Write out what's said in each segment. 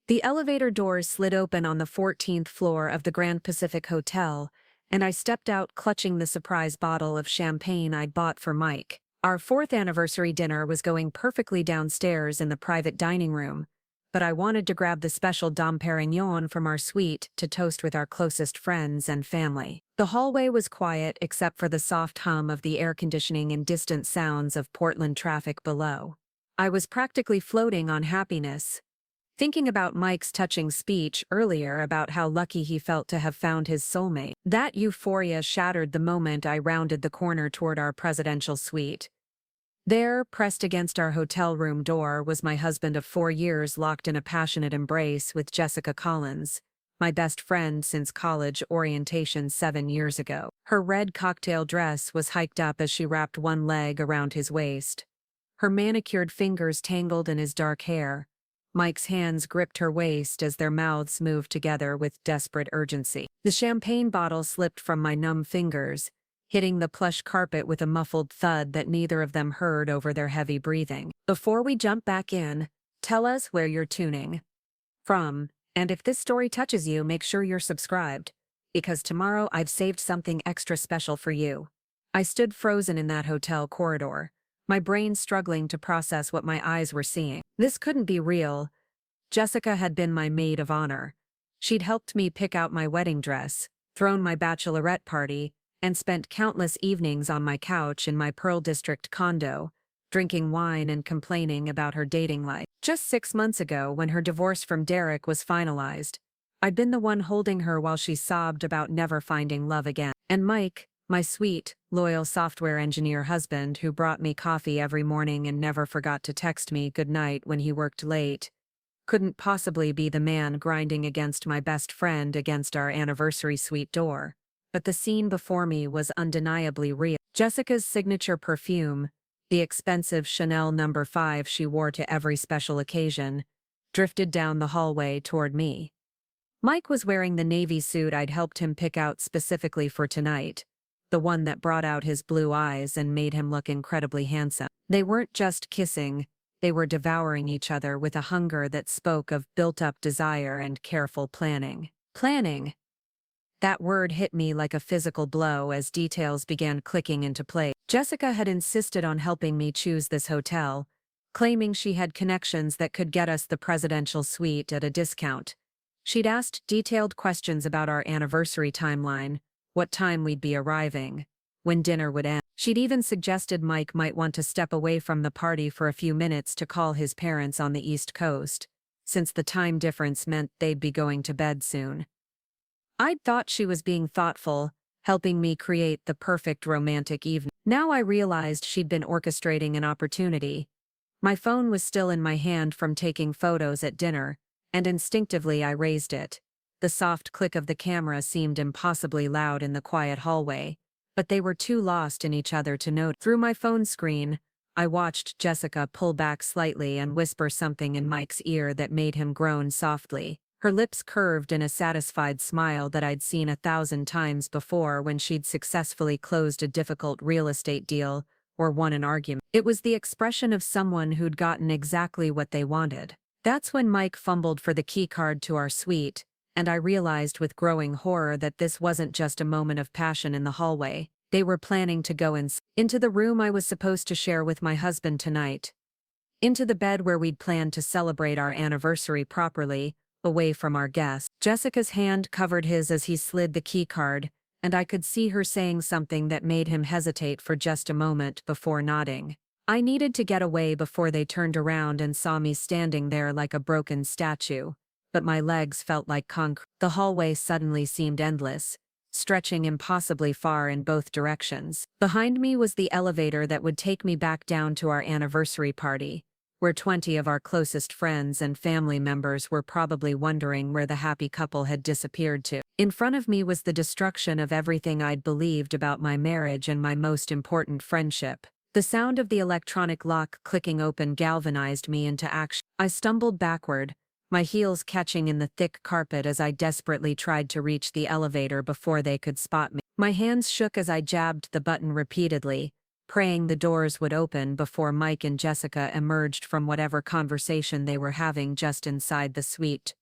The elevator doors slid open on the 14th floor of the Grand Pacific Hotel, and I stepped out clutching the surprise bottle of champagne I'd bought for Mike. Our 4th anniversary dinner was going perfectly downstairs in the private dining room, but I wanted to grab the special Dom Pérignon from our suite to toast with our closest friends and family. The hallway was quiet except for the soft hum of the air conditioning and distant sounds of Portland traffic below. I was practically floating on happiness, thinking about Mike's touching speech earlier about how lucky he felt to have found his soulmate. That euphoria shattered the moment I rounded the corner toward our presidential suite. There, pressed against our hotel room door, was my husband of 4 years locked in a passionate embrace with Jessica Collins, my best friend since college orientation 7 years ago. Her red cocktail dress was hiked up as she wrapped one leg around his waist. Her manicured fingers tangled in his dark hair. Mike's hands gripped her waist as their mouths moved together with desperate urgency. The champagne bottle slipped from my numb fingers, hitting the plush carpet with a muffled thud that neither of them heard over their heavy breathing. Before we jump back in, tell us where you're tuning from, and if this story touches you, make sure you're subscribed, because tomorrow I've saved something extra special for you. I stood frozen in that hotel corridor, my brain struggling to process what my eyes were seeing. This couldn't be real. Jessica had been my maid of honor. She'd helped me pick out my wedding dress, thrown my bachelorette party, and spent countless evenings on my couch in my Pearl District condo, drinking wine and complaining about her dating life. Just 6 months ago, when her divorce from Derek was finalized, I'd been the one holding her while she sobbed about never finding love again. And Mike, my sweet, loyal software engineer husband who brought me coffee every morning and never forgot to text me goodnight when he worked late, couldn't possibly be the man grinding against my best friend against our anniversary suite door. But the scene before me was undeniably real. Jessica's signature perfume, the expensive Chanel No. 5 she wore to every special occasion, drifted down the hallway toward me. Mike was wearing the navy suit I'd helped him pick out specifically for tonight, the one that brought out his blue eyes and made him look incredibly handsome. They weren't just kissing, they were devouring each other with a hunger that spoke of built-up desire and careful planning. Planning. That word hit me like a physical blow as details began clicking into place. Jessica had insisted on helping me choose this hotel, claiming she had connections that could get us the presidential suite at a discount. She'd asked detailed questions about our anniversary timeline, what time we'd be arriving, when dinner would end. She'd even suggested Mike might want to step away from the party for a few minutes to call his parents on the East Coast, since the time difference meant they'd be going to bed soon. I'd thought she was being thoughtful, helping me create the perfect romantic evening. Now I realized she'd been orchestrating an opportunity. My phone was still in my hand from taking photos at dinner, and instinctively I raised it. The soft click of the camera seemed impossibly loud in the quiet hallway, but they were too lost in each other to note. Through my phone screen, I watched Jessica pull back slightly and whisper something in Mike's ear that made him groan softly. Her lips curved in a satisfied smile that I'd seen 1,000 times before when she'd successfully closed a difficult real estate deal or won an argument. It was the expression of someone who'd gotten exactly what they wanted. That's when Mike fumbled for the key card to our suite, and I realized with growing horror that this wasn't just a moment of passion in the hallway. They were planning to go into the room I was supposed to share with my husband tonight. Into the bed where we'd planned to celebrate our anniversary properly, away from our guests. Jessica's hand covered his as he slid the key card, and I could see her saying something that made him hesitate for just a moment before nodding. I needed to get away before they turned around and saw me standing there like a broken statue, but my legs felt like concrete. The hallway suddenly seemed endless, stretching impossibly far in both directions. Behind me was the elevator that would take me back down to our anniversary party, where 20 of our closest friends and family members were probably wondering where the happy couple had disappeared to. In front of me was the destruction of everything I'd believed about my marriage and my most important friendship. The sound of the electronic lock clicking open galvanized me into action. I stumbled backward, my heels catching in the thick carpet as I desperately tried to reach the elevator before they could spot me. My hands shook as I jabbed the button repeatedly, praying the doors would open before Mike and Jessica emerged from whatever conversation they were having just inside the suite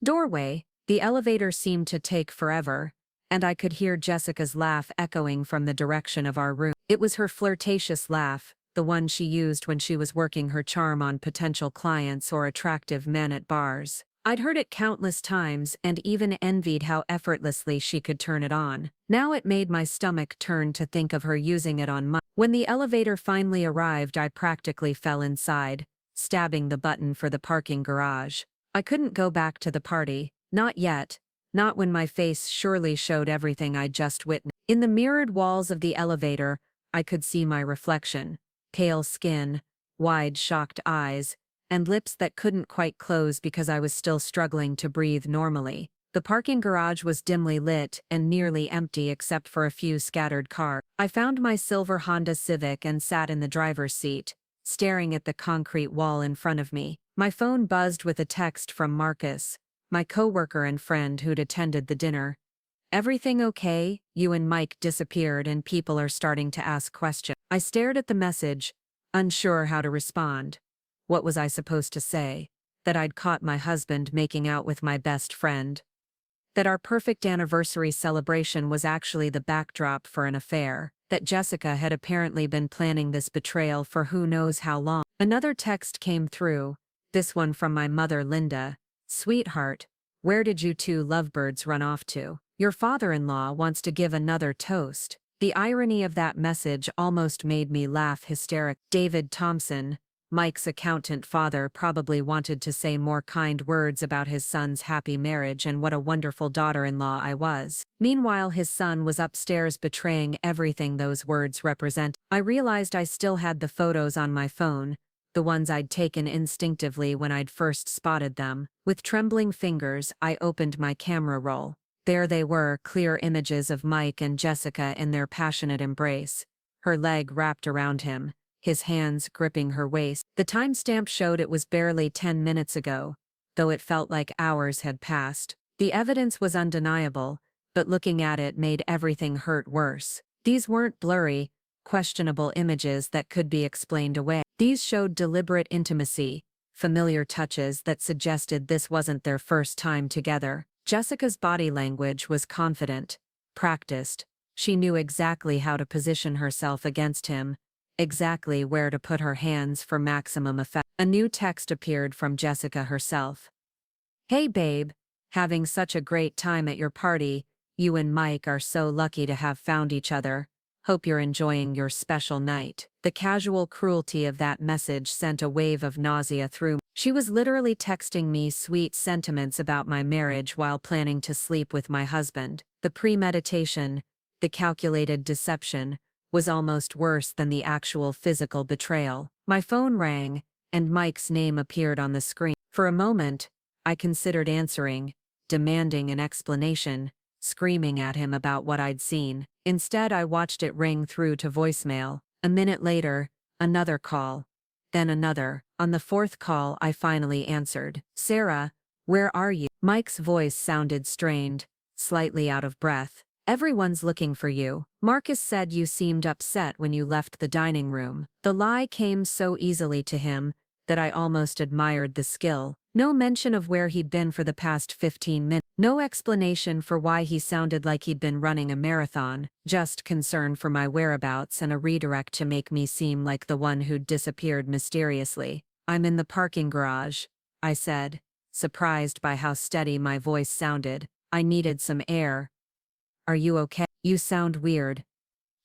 doorway. The elevator seemed to take forever, and I could hear Jessica's laugh echoing from the direction of our room. It was her flirtatious laugh, the one she used when she was working her charm on potential clients or attractive men at bars. I'd heard it countless times and even envied how effortlessly she could turn it on. Now it made my stomach turn to think of her using it on Mike. When the elevator finally arrived, I practically fell inside, stabbing the button for the parking garage. I couldn't go back to the party, not yet, not when my face surely showed everything I'd just witnessed. In the mirrored walls of the elevator, I could see my reflection: pale skin, wide shocked eyes, and lips that couldn't quite close because I was still struggling to breathe normally. The parking garage was dimly lit and nearly empty except for a few scattered cars. I found my silver Honda Civic and sat in the driver's seat, staring at the concrete wall in front of me. My phone buzzed with a text from Marcus, my coworker and friend who'd attended the dinner. "Everything okay? You and Mike disappeared and people are starting to ask questions." I stared at the message, unsure how to respond. What was I supposed to say? That I'd caught my husband making out with my best friend? That our perfect anniversary celebration was actually the backdrop for an affair? That Jessica had apparently been planning this betrayal for who knows how long? Another text came through, this one from my mother Linda. "Sweetheart, where did you two lovebirds run off to? Your father-in-law wants to give another toast." The irony of that message almost made me laugh hysterically. David Thompson, Mike's accountant father, probably wanted to say more kind words about his son's happy marriage and what a wonderful daughter-in-law I was. Meanwhile, his son was upstairs betraying everything those words represent. I realized I still had the photos on my phone, the ones I'd taken instinctively when I'd first spotted them. With trembling fingers, I opened my camera roll. There they were, clear images of Mike and Jessica in their passionate embrace, her leg wrapped around him, his hands gripping her waist. The timestamp showed it was barely 10 minutes ago, though it felt like hours had passed. The evidence was undeniable, but looking at it made everything hurt worse. These weren't blurry, questionable images that could be explained away. These showed deliberate intimacy, familiar touches that suggested this wasn't their first time together. Jessica's body language was confident, practiced. She knew exactly how to position herself against him, exactly where to put her hands for maximum effect. A new text appeared from Jessica herself. "Hey babe, having such a great time at your party. You and Mike are so lucky to have found each other. Hope you're enjoying your special night." The casual cruelty of that message sent a wave of nausea through me. She was literally texting me sweet sentiments about my marriage while planning to sleep with my husband. The premeditation, the calculated deception, was almost worse than the actual physical betrayal. My phone rang, and Mike's name appeared on the screen. For a moment, I considered answering, demanding an explanation, screaming at him about what I'd seen. Instead, I watched it ring through to voicemail. A minute later, another call. Then another. On the fourth call, I finally answered. "Sarah, where are you?" Mike's voice sounded strained, slightly out of breath. "Everyone's looking for you. Marcus said you seemed upset when you left the dining room." The lie came so easily to him that I almost admired the skill. No mention of where he'd been for the past 15 minutes. No explanation for why he sounded like he'd been running a marathon. Just concern for my whereabouts and a redirect to make me seem like the one who'd disappeared mysteriously. "I'm in the parking garage," I said, surprised by how steady my voice sounded. I needed some air. "Are you okay? You sound weird.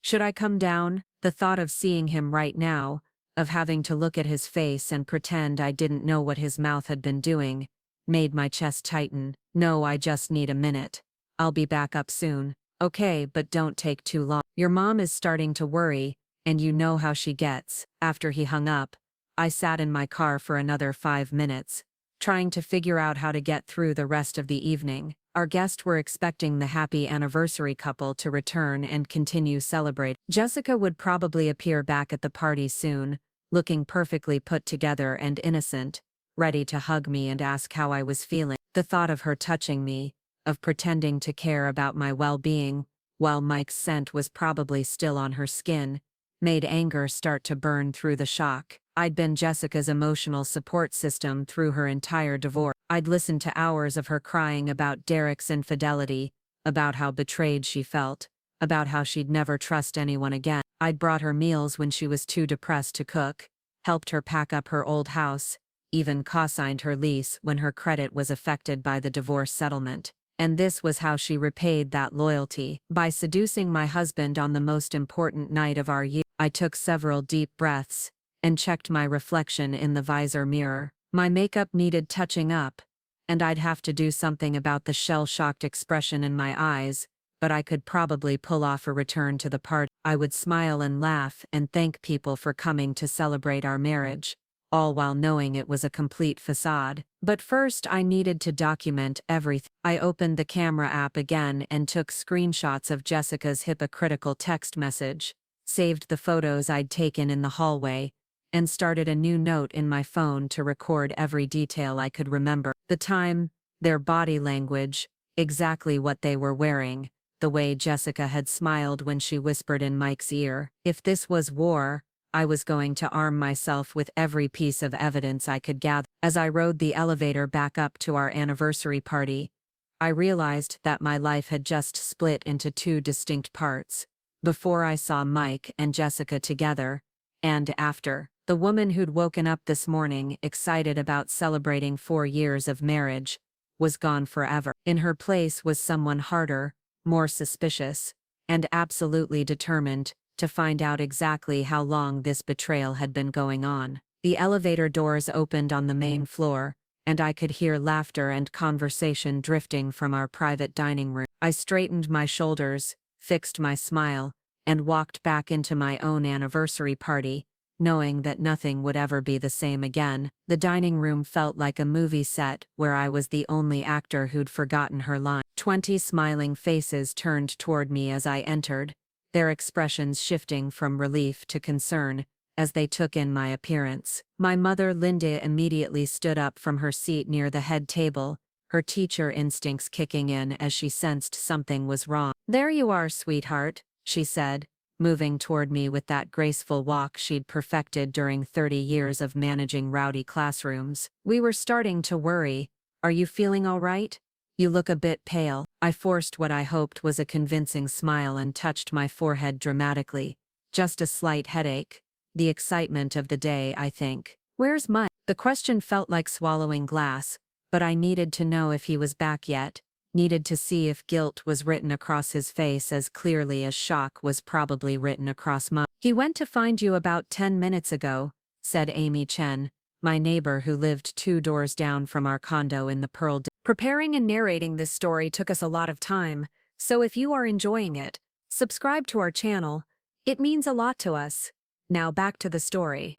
Should I come down?" The thought of seeing him right now, of having to look at his face and pretend I didn't know what his mouth had been doing, made my chest tighten. "No, I just need a minute. I'll be back up soon." "Okay, but don't take too long. Your mom is starting to worry, and you know how she gets." After he hung up, I sat in my car for another 5 minutes, trying to figure out how to get through the rest of the evening. Our guests were expecting the happy anniversary couple to return and continue celebrating. Jessica would probably appear back at the party soon, looking perfectly put together and innocent, ready to hug me and ask how I was feeling. The thought of her touching me, of pretending to care about my well-being, while Mike's scent was probably still on her skin, made anger start to burn through the shock. I'd been Jessica's emotional support system through her entire divorce. I'd listened to hours of her crying about Derek's infidelity, about how betrayed she felt, about how she'd never trust anyone again. I'd brought her meals when she was too depressed to cook, helped her pack up her old house, even co-signed her lease when her credit was affected by the divorce settlement. And this was how she repaid that loyalty, by seducing my husband on the most important night of our year. I took several deep breaths and checked my reflection in the visor mirror. My makeup needed touching up, and I'd have to do something about the shell-shocked expression in my eyes, but I could probably pull off a return to the party. I would smile and laugh and thank people for coming to celebrate our marriage, all while knowing it was a complete facade. But first I needed to document everything. I opened the camera app again and took screenshots of Jessica's hypocritical text message, saved the photos I'd taken in the hallway, and started a new note in my phone to record every detail I could remember. The time, their body language, exactly what they were wearing, the way Jessica had smiled when she whispered in Mike's ear. If this was war, I was going to arm myself with every piece of evidence I could gather. As I rode the elevator back up to our anniversary party, I realized that my life had just split into two distinct parts. Before I saw Mike and Jessica together, and after. The woman who'd woken up this morning excited about celebrating 4 years of marriage was gone forever. In her place was someone harder, more suspicious, and absolutely determined to find out exactly how long this betrayal had been going on. The elevator doors opened on the main floor, and I could hear laughter and conversation drifting from our private dining room. I straightened my shoulders, fixed my smile, and walked back into my own anniversary party, knowing that nothing would ever be the same again. The dining room felt like a movie set where I was the only actor who'd forgotten her line. 20 smiling faces turned toward me as I entered, their expressions shifting from relief to concern as they took in my appearance. My mother Linda immediately stood up from her seat near the head table, her teacher instincts kicking in as she sensed something was wrong. "There you are, sweetheart," she said, moving toward me with that graceful walk she'd perfected during 30 years of managing rowdy classrooms. "We were starting to worry. Are you feeling all right? You look a bit pale." I forced what I hoped was a convincing smile and touched my forehead dramatically. "Just a slight headache. The excitement of the day, I think." "Where's Mike?" The question felt like swallowing glass, but I needed to know if he was back yet. Needed to see if guilt was written across his face as clearly as shock was probably written across mine. "He went to find you about 10 minutes ago," said Amy Chen, my neighbor who lived 2 doors down from our condo in the Pearl District. Preparing and narrating this story took us a lot of time, so if you are enjoying it, subscribe to our channel. It means a lot to us. Now back to the story.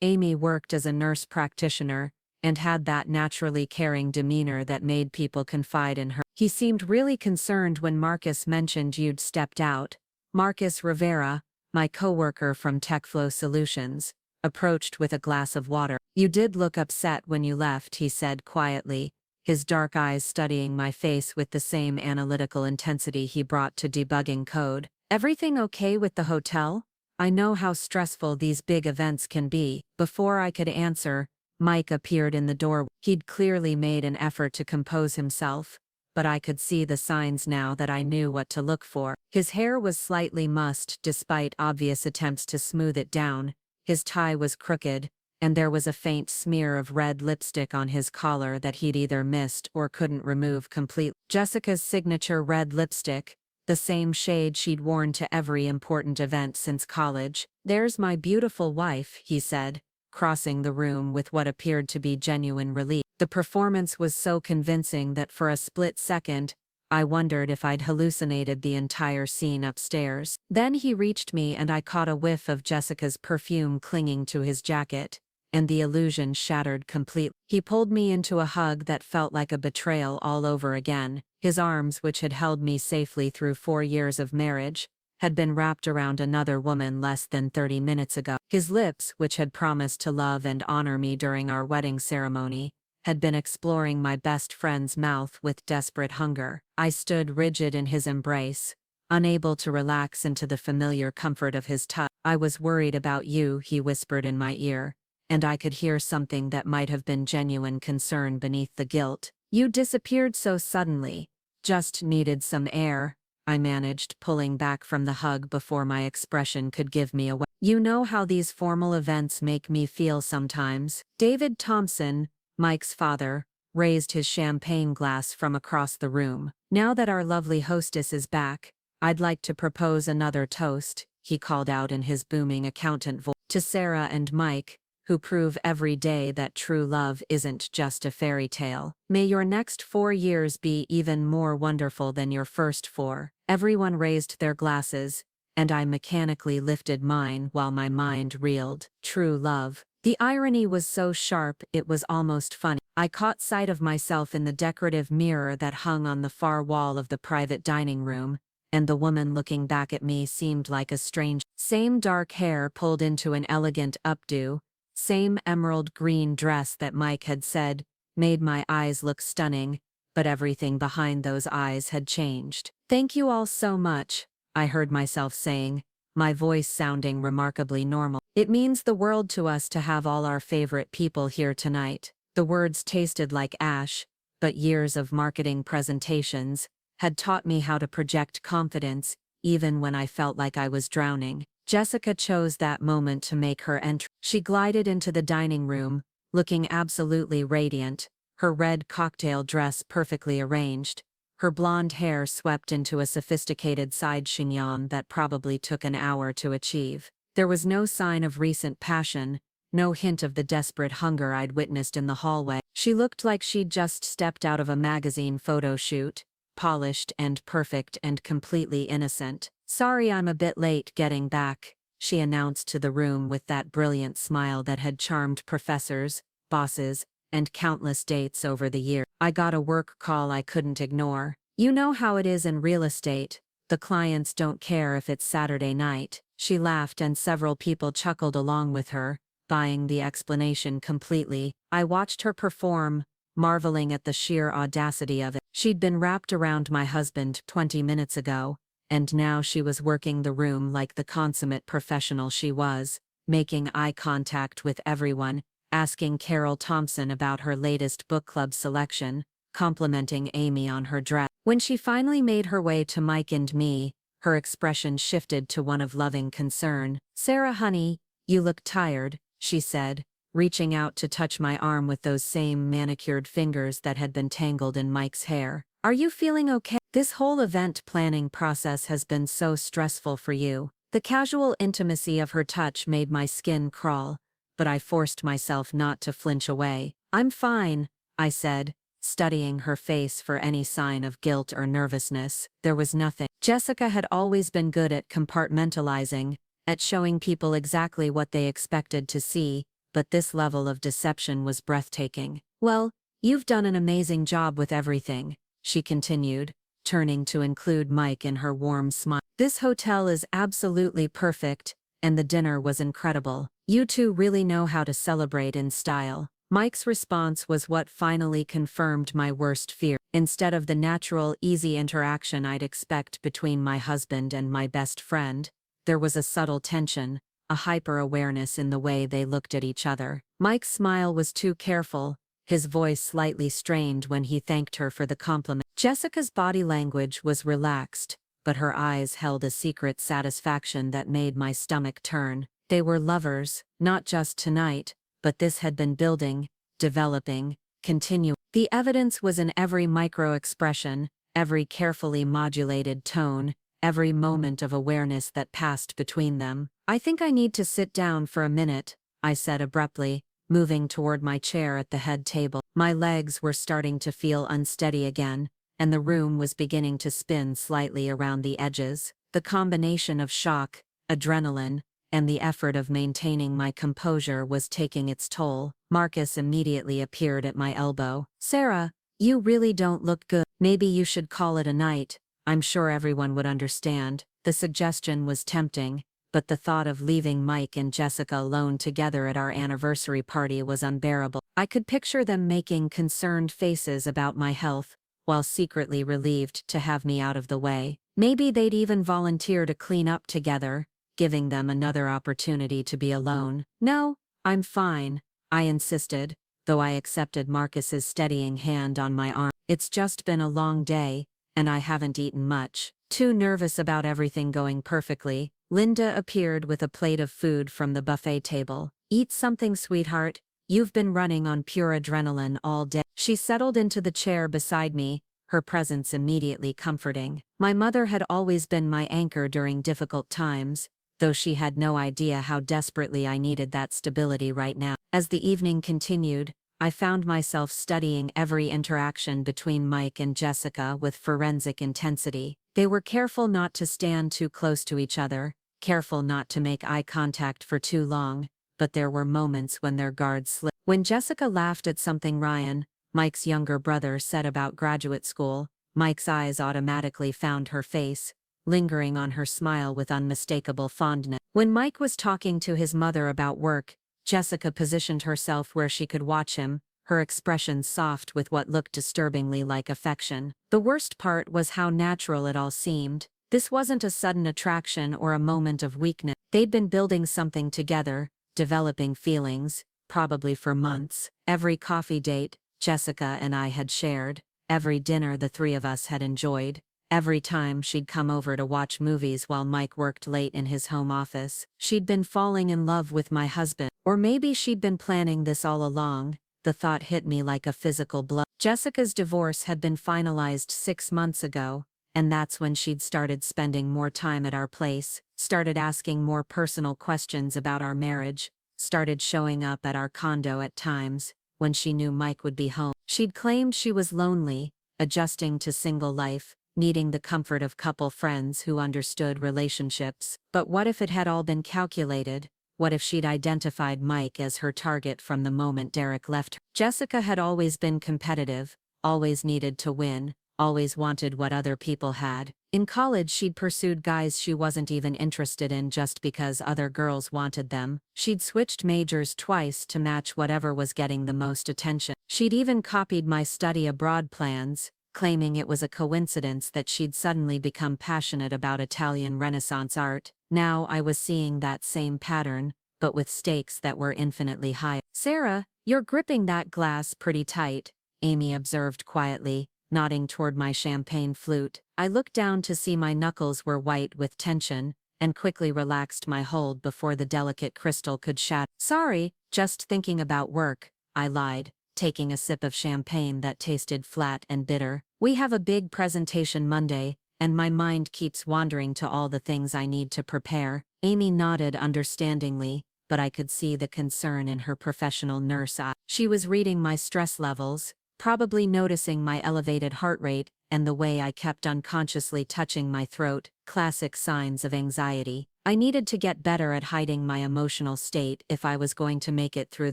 Amy worked as a nurse practitioner and had that naturally caring demeanor that made people confide in her. "He seemed really concerned when Marcus mentioned you'd stepped out." Marcus Rivera, my coworker from TechFlow Solutions, approached with a glass of water. "You did look upset when you left," he said quietly, his dark eyes studying my face with the same analytical intensity he brought to debugging code. "Everything okay with the hotel? I know how stressful these big events can be." Before I could answer, Mike appeared in the door. He'd clearly made an effort to compose himself, but I could see the signs now that I knew what to look for. His hair was slightly mussed despite obvious attempts to smooth it down, his tie was crooked, and there was a faint smear of red lipstick on his collar that he'd either missed or couldn't remove completely. Jessica's signature red lipstick, the same shade she'd worn to every important event since college. "There's my beautiful wife," he said, crossing the room with what appeared to be genuine relief. The performance was so convincing that for a split second, I wondered if I'd hallucinated the entire scene upstairs. Then he reached me and I caught a whiff of Jessica's perfume clinging to his jacket, and the illusion shattered completely. He pulled me into a hug that felt like a betrayal all over again. His arms, which had held me safely through 4 years of marriage, had been wrapped around another woman less than 30 minutes ago. His lips, which had promised to love and honor me during our wedding ceremony, had been exploring my best friend's mouth with desperate hunger. I stood rigid in his embrace, unable to relax into the familiar comfort of his touch. "I was worried about you," he whispered in my ear, and I could hear something that might have been genuine concern beneath the guilt. "You disappeared so suddenly. Just needed some air," I managed, pulling back from the hug before my expression could give me away. "You know how these formal events make me feel sometimes." David Thompson, Mike's father, raised his champagne glass from across the room. "Now that our lovely hostess is back, I'd like to propose another toast," he called out in his booming accountant voice. "To Sarah and Mike, who prove every day that true love isn't just a fairy tale. May your next 4 years be even more wonderful than your first 4. Everyone raised their glasses, and I mechanically lifted mine while my mind reeled. True love. The irony was so sharp it was almost funny. I caught sight of myself in the decorative mirror that hung on the far wall of the private dining room, and the woman looking back at me seemed like a strange. Same dark hair pulled into an elegant updo, same emerald green dress that Mike had said made my eyes look stunning, but everything behind those eyes had changed. "Thank you all so much," I heard myself saying, my voice sounding remarkably normal. "It means the world to us to have all our favorite people here tonight." The words tasted like ash, but years of marketing presentations had taught me how to project confidence even when I felt like I was drowning. Jessica chose that moment to make her entry. She glided into the dining room, looking absolutely radiant, her red cocktail dress perfectly arranged, her blonde hair swept into a sophisticated side chignon that probably took an hour to achieve. There was no sign of recent passion, no hint of the desperate hunger I'd witnessed in the hallway. She looked like she'd just stepped out of a magazine photo shoot, polished and perfect and completely innocent. "Sorry I'm a bit late getting back," she announced to the room with that brilliant smile that had charmed professors, bosses, and countless dates over the years. "I got a work call I couldn't ignore. You know how it is in real estate. The clients don't care if it's Saturday night." She laughed and several people chuckled along with her, buying the explanation completely. I watched her perform, marveling at the sheer audacity of it. She'd been wrapped around my husband 20 minutes ago, and now she was working the room like the consummate professional she was, making eye contact with everyone, asking Carol Thompson about her latest book club selection, complimenting Amy on her dress. When she finally made her way to Mike and me, her expression shifted to one of loving concern. "Sarah, honey, you look tired," she said, reaching out to touch my arm with those same manicured fingers that had been tangled in Mike's hair. "Are you feeling okay? This whole event planning process has been so stressful for you." The casual intimacy of her touch made my skin crawl, but I forced myself not to flinch away. "I'm fine," I said, studying her face for any sign of guilt or nervousness. There was nothing. Jessica had always been good at compartmentalizing, at showing people exactly what they expected to see, but this level of deception was breathtaking. "Well, you've done an amazing job with everything," she continued, turning to include Mike in her warm smile. "This hotel is absolutely perfect, and the dinner was incredible. You two really know how to celebrate in style." Mike's response was what finally confirmed my worst fear. Instead of the natural, easy interaction I'd expect between my husband and my best friend, there was a subtle tension, a hyper-awareness in the way they looked at each other. Mike's smile was too careful, his voice slightly strained when he thanked her for the compliment. Jessica's body language was relaxed, but her eyes held a secret satisfaction that made my stomach turn. They were lovers, not just tonight, but this had been building, developing, continuing. The evidence was in every micro-expression, every carefully modulated tone, every moment of awareness that passed between them. "I think I need to sit down for a minute," I said abruptly, moving toward my chair at the head table. My legs were starting to feel unsteady again, and the room was beginning to spin slightly around the edges. The combination of shock, adrenaline, and the effort of maintaining my composure was taking its toll. Marcus immediately appeared at my elbow. "Sarah, you really don't look good. Maybe you should call it a night. I'm sure everyone would understand." The suggestion was tempting, but the thought of leaving Mike and Jessica alone together at our anniversary party was unbearable. I could picture them making concerned faces about my health, while secretly relieved to have me out of the way. Maybe they'd even volunteer to clean up together, giving them another opportunity to be alone. "No, I'm fine," I insisted, though I accepted Marcus's steadying hand on my arm. "It's just been a long day, and I haven't eaten much." Too nervous about everything going perfectly, Linda appeared with a plate of food from the buffet table. "Eat something, sweetheart. You've been running on pure adrenaline all day." She settled into the chair beside me, her presence immediately comforting. My mother had always been my anchor during difficult times, though she had no idea how desperately I needed that stability right now. As the evening continued, I found myself studying every interaction between Mike and Jessica with forensic intensity. They were careful not to stand too close to each other, careful not to make eye contact for too long, but there were moments when their guards slipped. When Jessica laughed at something Ryan, Mike's younger brother, said about graduate school, Mike's eyes automatically found her face, lingering on her smile with unmistakable fondness. When Mike was talking to his mother about work, Jessica positioned herself where she could watch him, her expression soft with what looked disturbingly like affection. The worst part was how natural it all seemed. This wasn't a sudden attraction or a moment of weakness. They'd been building something together, developing feelings, probably for months. Every coffee date Jessica and I had shared, every dinner the three of us had enjoyed, every time she'd come over to watch movies while Mike worked late in his home office, she'd been falling in love with my husband. Or maybe she'd been planning this all along. The thought hit me like a physical blow. Jessica's divorce had been finalized 6 months ago, and that's when she'd started spending more time at our place, started asking more personal questions about our marriage, started showing up at our condo at times when she knew Mike would be home. She'd claimed she was lonely, adjusting to single life, needing the comfort of couple friends who understood relationships. But what if it had all been calculated? What if she'd identified Mike as her target from the moment Derek left her? Jessica had always been competitive, always needed to win, always wanted what other people had. In college she'd pursued guys she wasn't even interested in just because other girls wanted them. She'd switched majors twice to match whatever was getting the most attention. She'd even copied my study abroad plans, claiming it was a coincidence that she'd suddenly become passionate about Italian Renaissance art. Now I was seeing that same pattern, but with stakes that were infinitely higher. "Sarah, you're gripping that glass pretty tight," Amy observed quietly, nodding toward my champagne flute. I looked down to see my knuckles were white with tension, and quickly relaxed my hold before the delicate crystal could shatter. "Sorry, just thinking about work," I lied, taking a sip of champagne that tasted flat and bitter. "We have a big presentation Monday, and my mind keeps wandering to all the things I need to prepare." Amy nodded understandingly, but I could see the concern in her professional nurse eye. She was reading my stress levels, probably noticing my elevated heart rate and the way I kept unconsciously touching my throat, classic signs of anxiety. I needed to get better at hiding my emotional state if I was going to make it through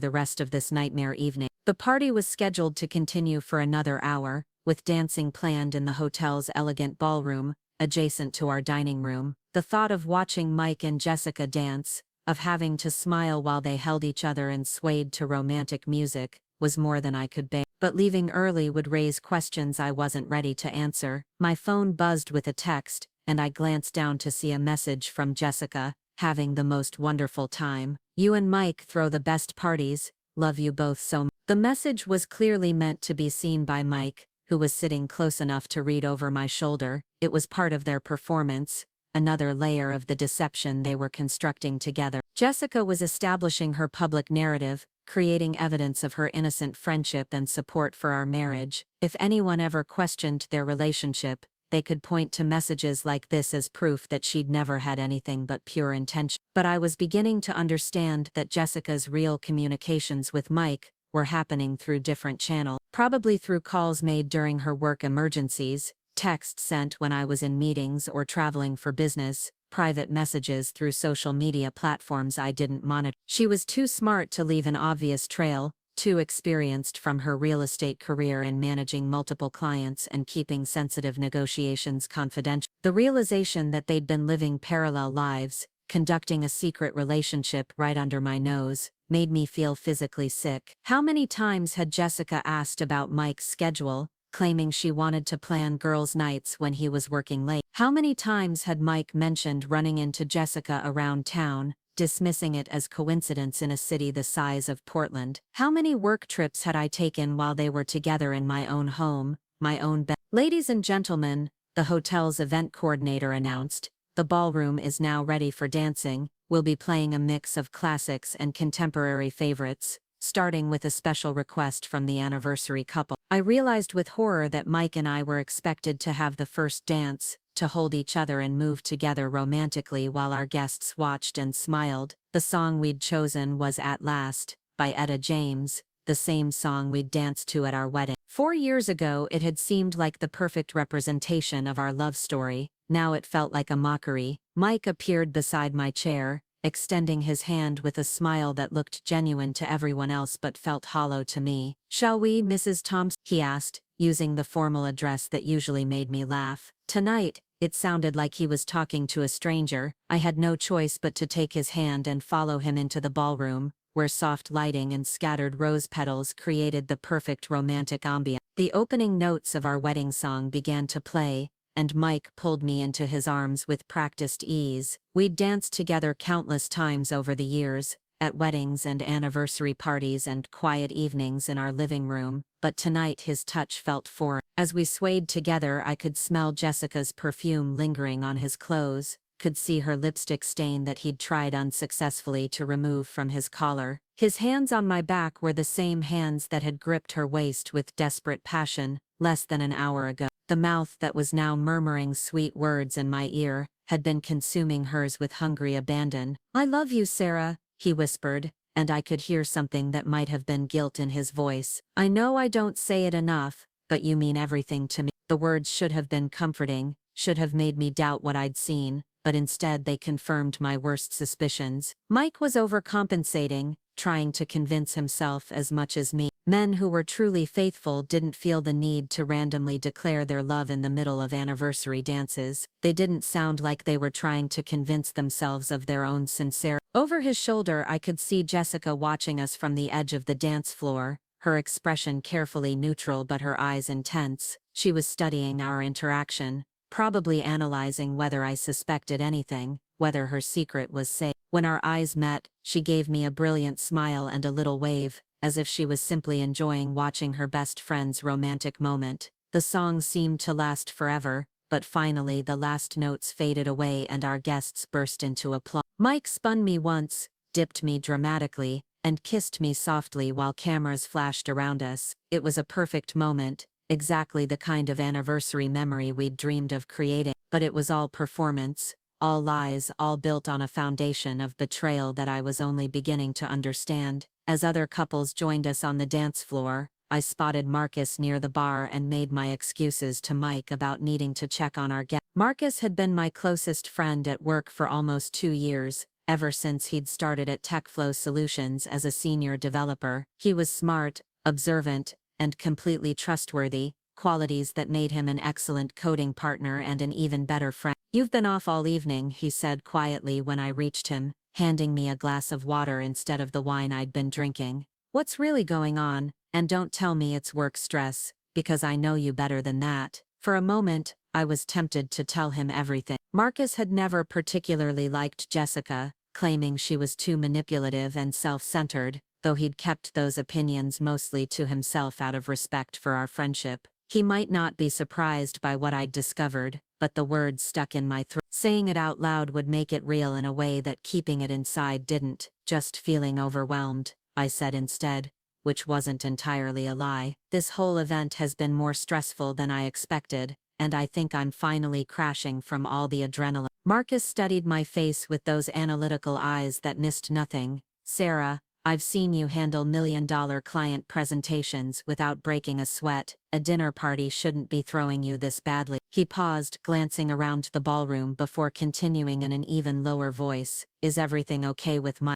the rest of this nightmare evening. The party was scheduled to continue for another hour, with dancing planned in the hotel's elegant ballroom, adjacent to our dining room. The thought of watching Mike and Jessica dance, of having to smile while they held each other and swayed to romantic music, was more than I could bear. But leaving early would raise questions I wasn't ready to answer. My phone buzzed with a text, and I glanced down to see a message from Jessica, "Having the most wonderful time. You and Mike throw the best parties. Love you both so much." The message was clearly meant to be seen by Mike, who was sitting close enough to read over my shoulder. It was part of their performance, another layer of the deception they were constructing together. Jessica was establishing her public narrative, creating evidence of her innocent friendship and support for our marriage. If anyone ever questioned their relationship, they could point to messages like this as proof that she'd never had anything but pure intention. But I was beginning to understand that Jessica's real communications with Mike were happening through different channels, probably through calls made during her work emergencies, texts sent when I was in meetings or traveling for business, private messages through social media platforms I didn't monitor. She was too smart to leave an obvious trail, too experienced from her real estate career in managing multiple clients and keeping sensitive negotiations confidential. The realization that they'd been living parallel lives, conducting a secret relationship right under my nose, made me feel physically sick. How many times had Jessica asked about Mike's schedule, claiming she wanted to plan girls' nights when he was working late. How many times had Mike mentioned running into Jessica around town, dismissing it as coincidence in a city the size of Portland? How many work trips had I taken while they were together in my own home, my own bed? Ladies and gentlemen, the hotel's event coordinator announced, the ballroom is now ready for dancing. We'll be playing a mix of classics and contemporary favorites, starting with a special request from the anniversary couple. I realized with horror that Mike and I were expected to have the first dance, to hold each other and move together romantically while our guests watched and smiled. The song we'd chosen was At Last, by Etta James, the same song we'd danced to at our wedding. 4 years ago it had seemed like the perfect representation of our love story. Now it felt like a mockery. Mike appeared beside my chair, extending his hand with a smile that looked genuine to everyone else but felt hollow to me. "Shall we, Mrs. Thompson?" he asked, using the formal address that usually made me laugh. Tonight, it sounded like he was talking to a stranger. I had no choice but to take his hand and follow him into the ballroom, where soft lighting and scattered rose petals created the perfect romantic ambiance. The opening notes of our wedding song began to play, and Mike pulled me into his arms with practiced ease. We'd danced together countless times over the years, at weddings and anniversary parties and quiet evenings in our living room, but tonight his touch felt foreign. As we swayed together, I could smell Jessica's perfume lingering on his clothes, could see her lipstick stain that he'd tried unsuccessfully to remove from his collar. His hands on my back were the same hands that had gripped her waist with desperate passion, less than an hour ago. The mouth that was now murmuring sweet words in my ear had been consuming hers with hungry abandon. "I love you, Sarah," he whispered, and I could hear something that might have been guilt in his voice. "I know I don't say it enough, but you mean everything to me." The words should have been comforting, should have made me doubt what I'd seen, but instead they confirmed my worst suspicions. Mike was overcompensating, trying to convince himself as much as me. Men who were truly faithful didn't feel the need to randomly declare their love in the middle of anniversary dances. They didn't sound like they were trying to convince themselves of their own sincerity. Over his shoulder I could see Jessica watching us from the edge of the dance floor, her expression carefully neutral but her eyes intense. She was studying our interaction, probably analyzing whether I suspected anything, whether her secret was safe. When our eyes met, she gave me a brilliant smile and a little wave, as if she was simply enjoying watching her best friend's romantic moment. The song seemed to last forever, but finally the last notes faded away and our guests burst into applause. Mike spun me once, dipped me dramatically, and kissed me softly while cameras flashed around us. It was a perfect moment, exactly the kind of anniversary memory we'd dreamed of creating. But it was all performance, all lies, all built on a foundation of betrayal that I was only beginning to understand. As other couples joined us on the dance floor, I spotted Marcus near the bar and made my excuses to Mike about needing to check on our guest. Marcus had been my closest friend at work for almost 2 years, ever since he'd started at TechFlow Solutions as a senior developer. He was smart, observant, and completely trustworthy, qualities that made him an excellent coding partner and an even better friend. "You've been off all evening," he said quietly when I reached him, handing me a glass of water instead of the wine I'd been drinking. "What's really going on? And don't tell me it's work stress, because I know you better than that." For a moment, I was tempted to tell him everything. Marcus had never particularly liked Jessica, claiming she was too manipulative and self-centered, though he'd kept those opinions mostly to himself out of respect for our friendship. He might not be surprised by what I'd discovered, but the words stuck in my throat. Saying it out loud would make it real in a way that keeping it inside didn't. "Just feeling overwhelmed," I said instead, which wasn't entirely a lie. "This whole event has been more stressful than I expected, and I think I'm finally crashing from all the adrenaline." Marcus studied my face with those analytical eyes that missed nothing. "Sarah, I've seen you handle million-dollar client presentations without breaking a sweat. A dinner party shouldn't be throwing you this badly." He paused, glancing around the ballroom before continuing in an even lower voice. "Is everything okay with my—"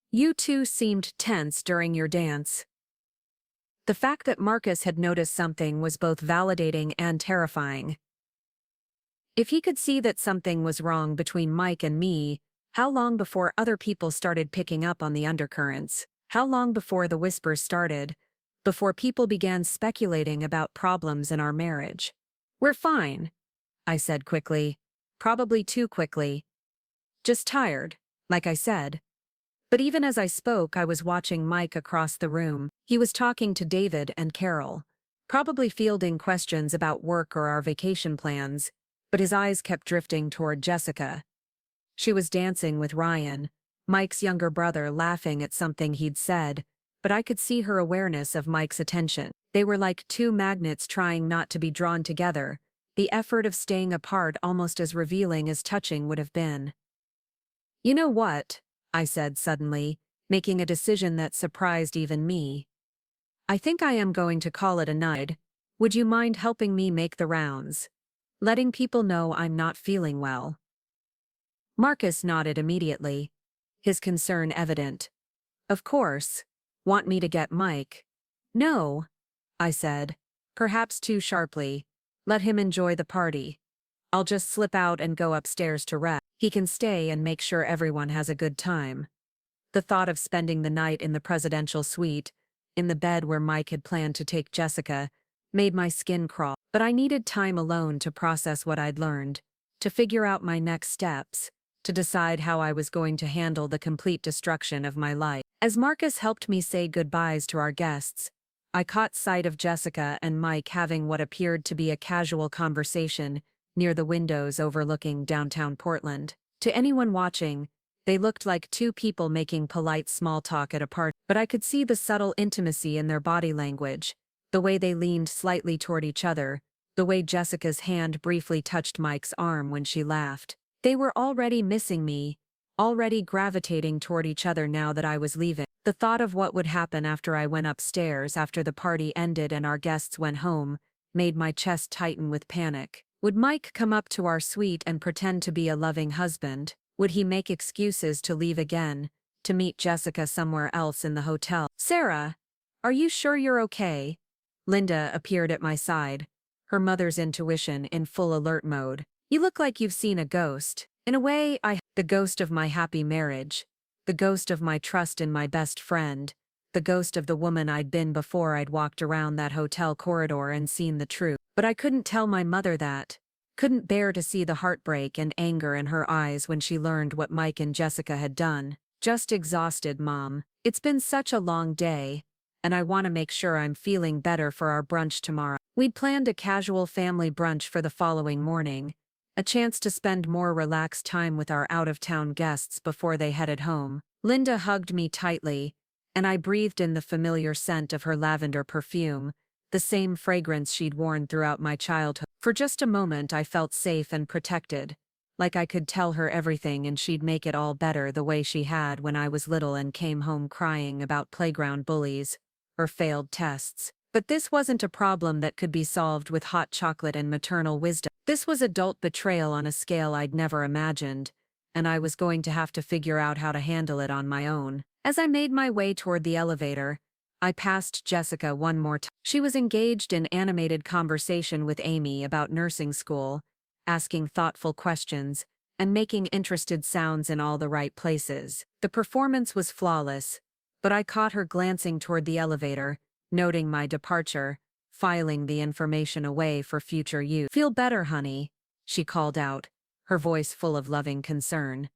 "You two seemed tense during your dance." The fact that Marcus had noticed something was both validating and terrifying. If he could see that something was wrong between Mike and me, how long before other people started picking up on the undercurrents? How long before the whispers started? before people began speculating about problems in our marriage. "We're fine," I said quickly. Probably too quickly. "Just tired," like I said. But even as I spoke, I was watching Mike across the room. He was talking to David and Carol, probably fielding questions about work or our vacation plans, but his eyes kept drifting toward Jessica. She was dancing with Ryan, Mike's younger brother, laughing at something he'd said, but I could see her awareness of Mike's attention. They were like two magnets trying not to be drawn together, the effort of staying apart almost as revealing as touching would have been. "You know what?" I said suddenly, making a decision that surprised even me. "I think I am going to call it a night. Would you mind helping me make the rounds? Letting people know I'm not feeling well?" Marcus nodded immediately, his concern evident. "Of course. Want me to get Mike?" "No," I said, perhaps too sharply. "Let him enjoy the party. I'll just slip out and go upstairs to rest. He can stay and make sure everyone has a good time." The thought of spending the night in the presidential suite, in the bed where Mike had planned to take Jessica, made my skin crawl. But I needed time alone to process what I'd learned, to figure out my next steps, to decide how I was going to handle the complete destruction of my life. As Marcus helped me say goodbyes to our guests, I caught sight of Jessica and Mike having what appeared to be a casual conversation near the windows overlooking downtown Portland. To anyone watching, they looked like two people making polite small talk at a party, but I could see the subtle intimacy in their body language, the way they leaned slightly toward each other, the way Jessica's hand briefly touched Mike's arm when she laughed. They were already missing me, already gravitating toward each other now that I was leaving. The thought of what would happen after I went upstairs after the party ended and our guests went home made my chest tighten with panic. Would Mike come up to our suite and pretend to be a loving husband? Would he make excuses to leave again, to meet Jessica somewhere else in the hotel? "Sarah, are you sure you're okay?" Linda appeared at my side, her mother's intuition in full alert mode. "You look like you've seen a ghost." In a way, the ghost of my happy marriage, the ghost of my trust in my best friend, the ghost of the woman I'd been before I'd walked around that hotel corridor and seen the truth. But I couldn't tell my mother that. Couldn't bear to see the heartbreak and anger in her eyes when she learned what Mike and Jessica had done. "Just exhausted, Mom. It's been such a long day, and I want to make sure I'm feeling better for our brunch tomorrow." We'd planned a casual family brunch for the following morning, a chance to spend more relaxed time with our out-of-town guests before they headed home. Linda hugged me tightly, and I breathed in the familiar scent of her lavender perfume, the same fragrance she'd worn throughout my childhood. For just a moment I felt safe and protected, like I could tell her everything and she'd make it all better the way she had when I was little and came home crying about playground bullies or failed tests. But this wasn't a problem that could be solved with hot chocolate and maternal wisdom. This was adult betrayal on a scale I'd never imagined, and I was going to have to figure out how to handle it on my own. As I made my way toward the elevator, I passed Jessica one more time. She was engaged in animated conversation with Amy about nursing school, asking thoughtful questions, and making interested sounds in all the right places. The performance was flawless, but I caught her glancing toward the elevator, noting my departure, filing the information away for future use. "Feel better, honey," she called out, her voice full of loving concern.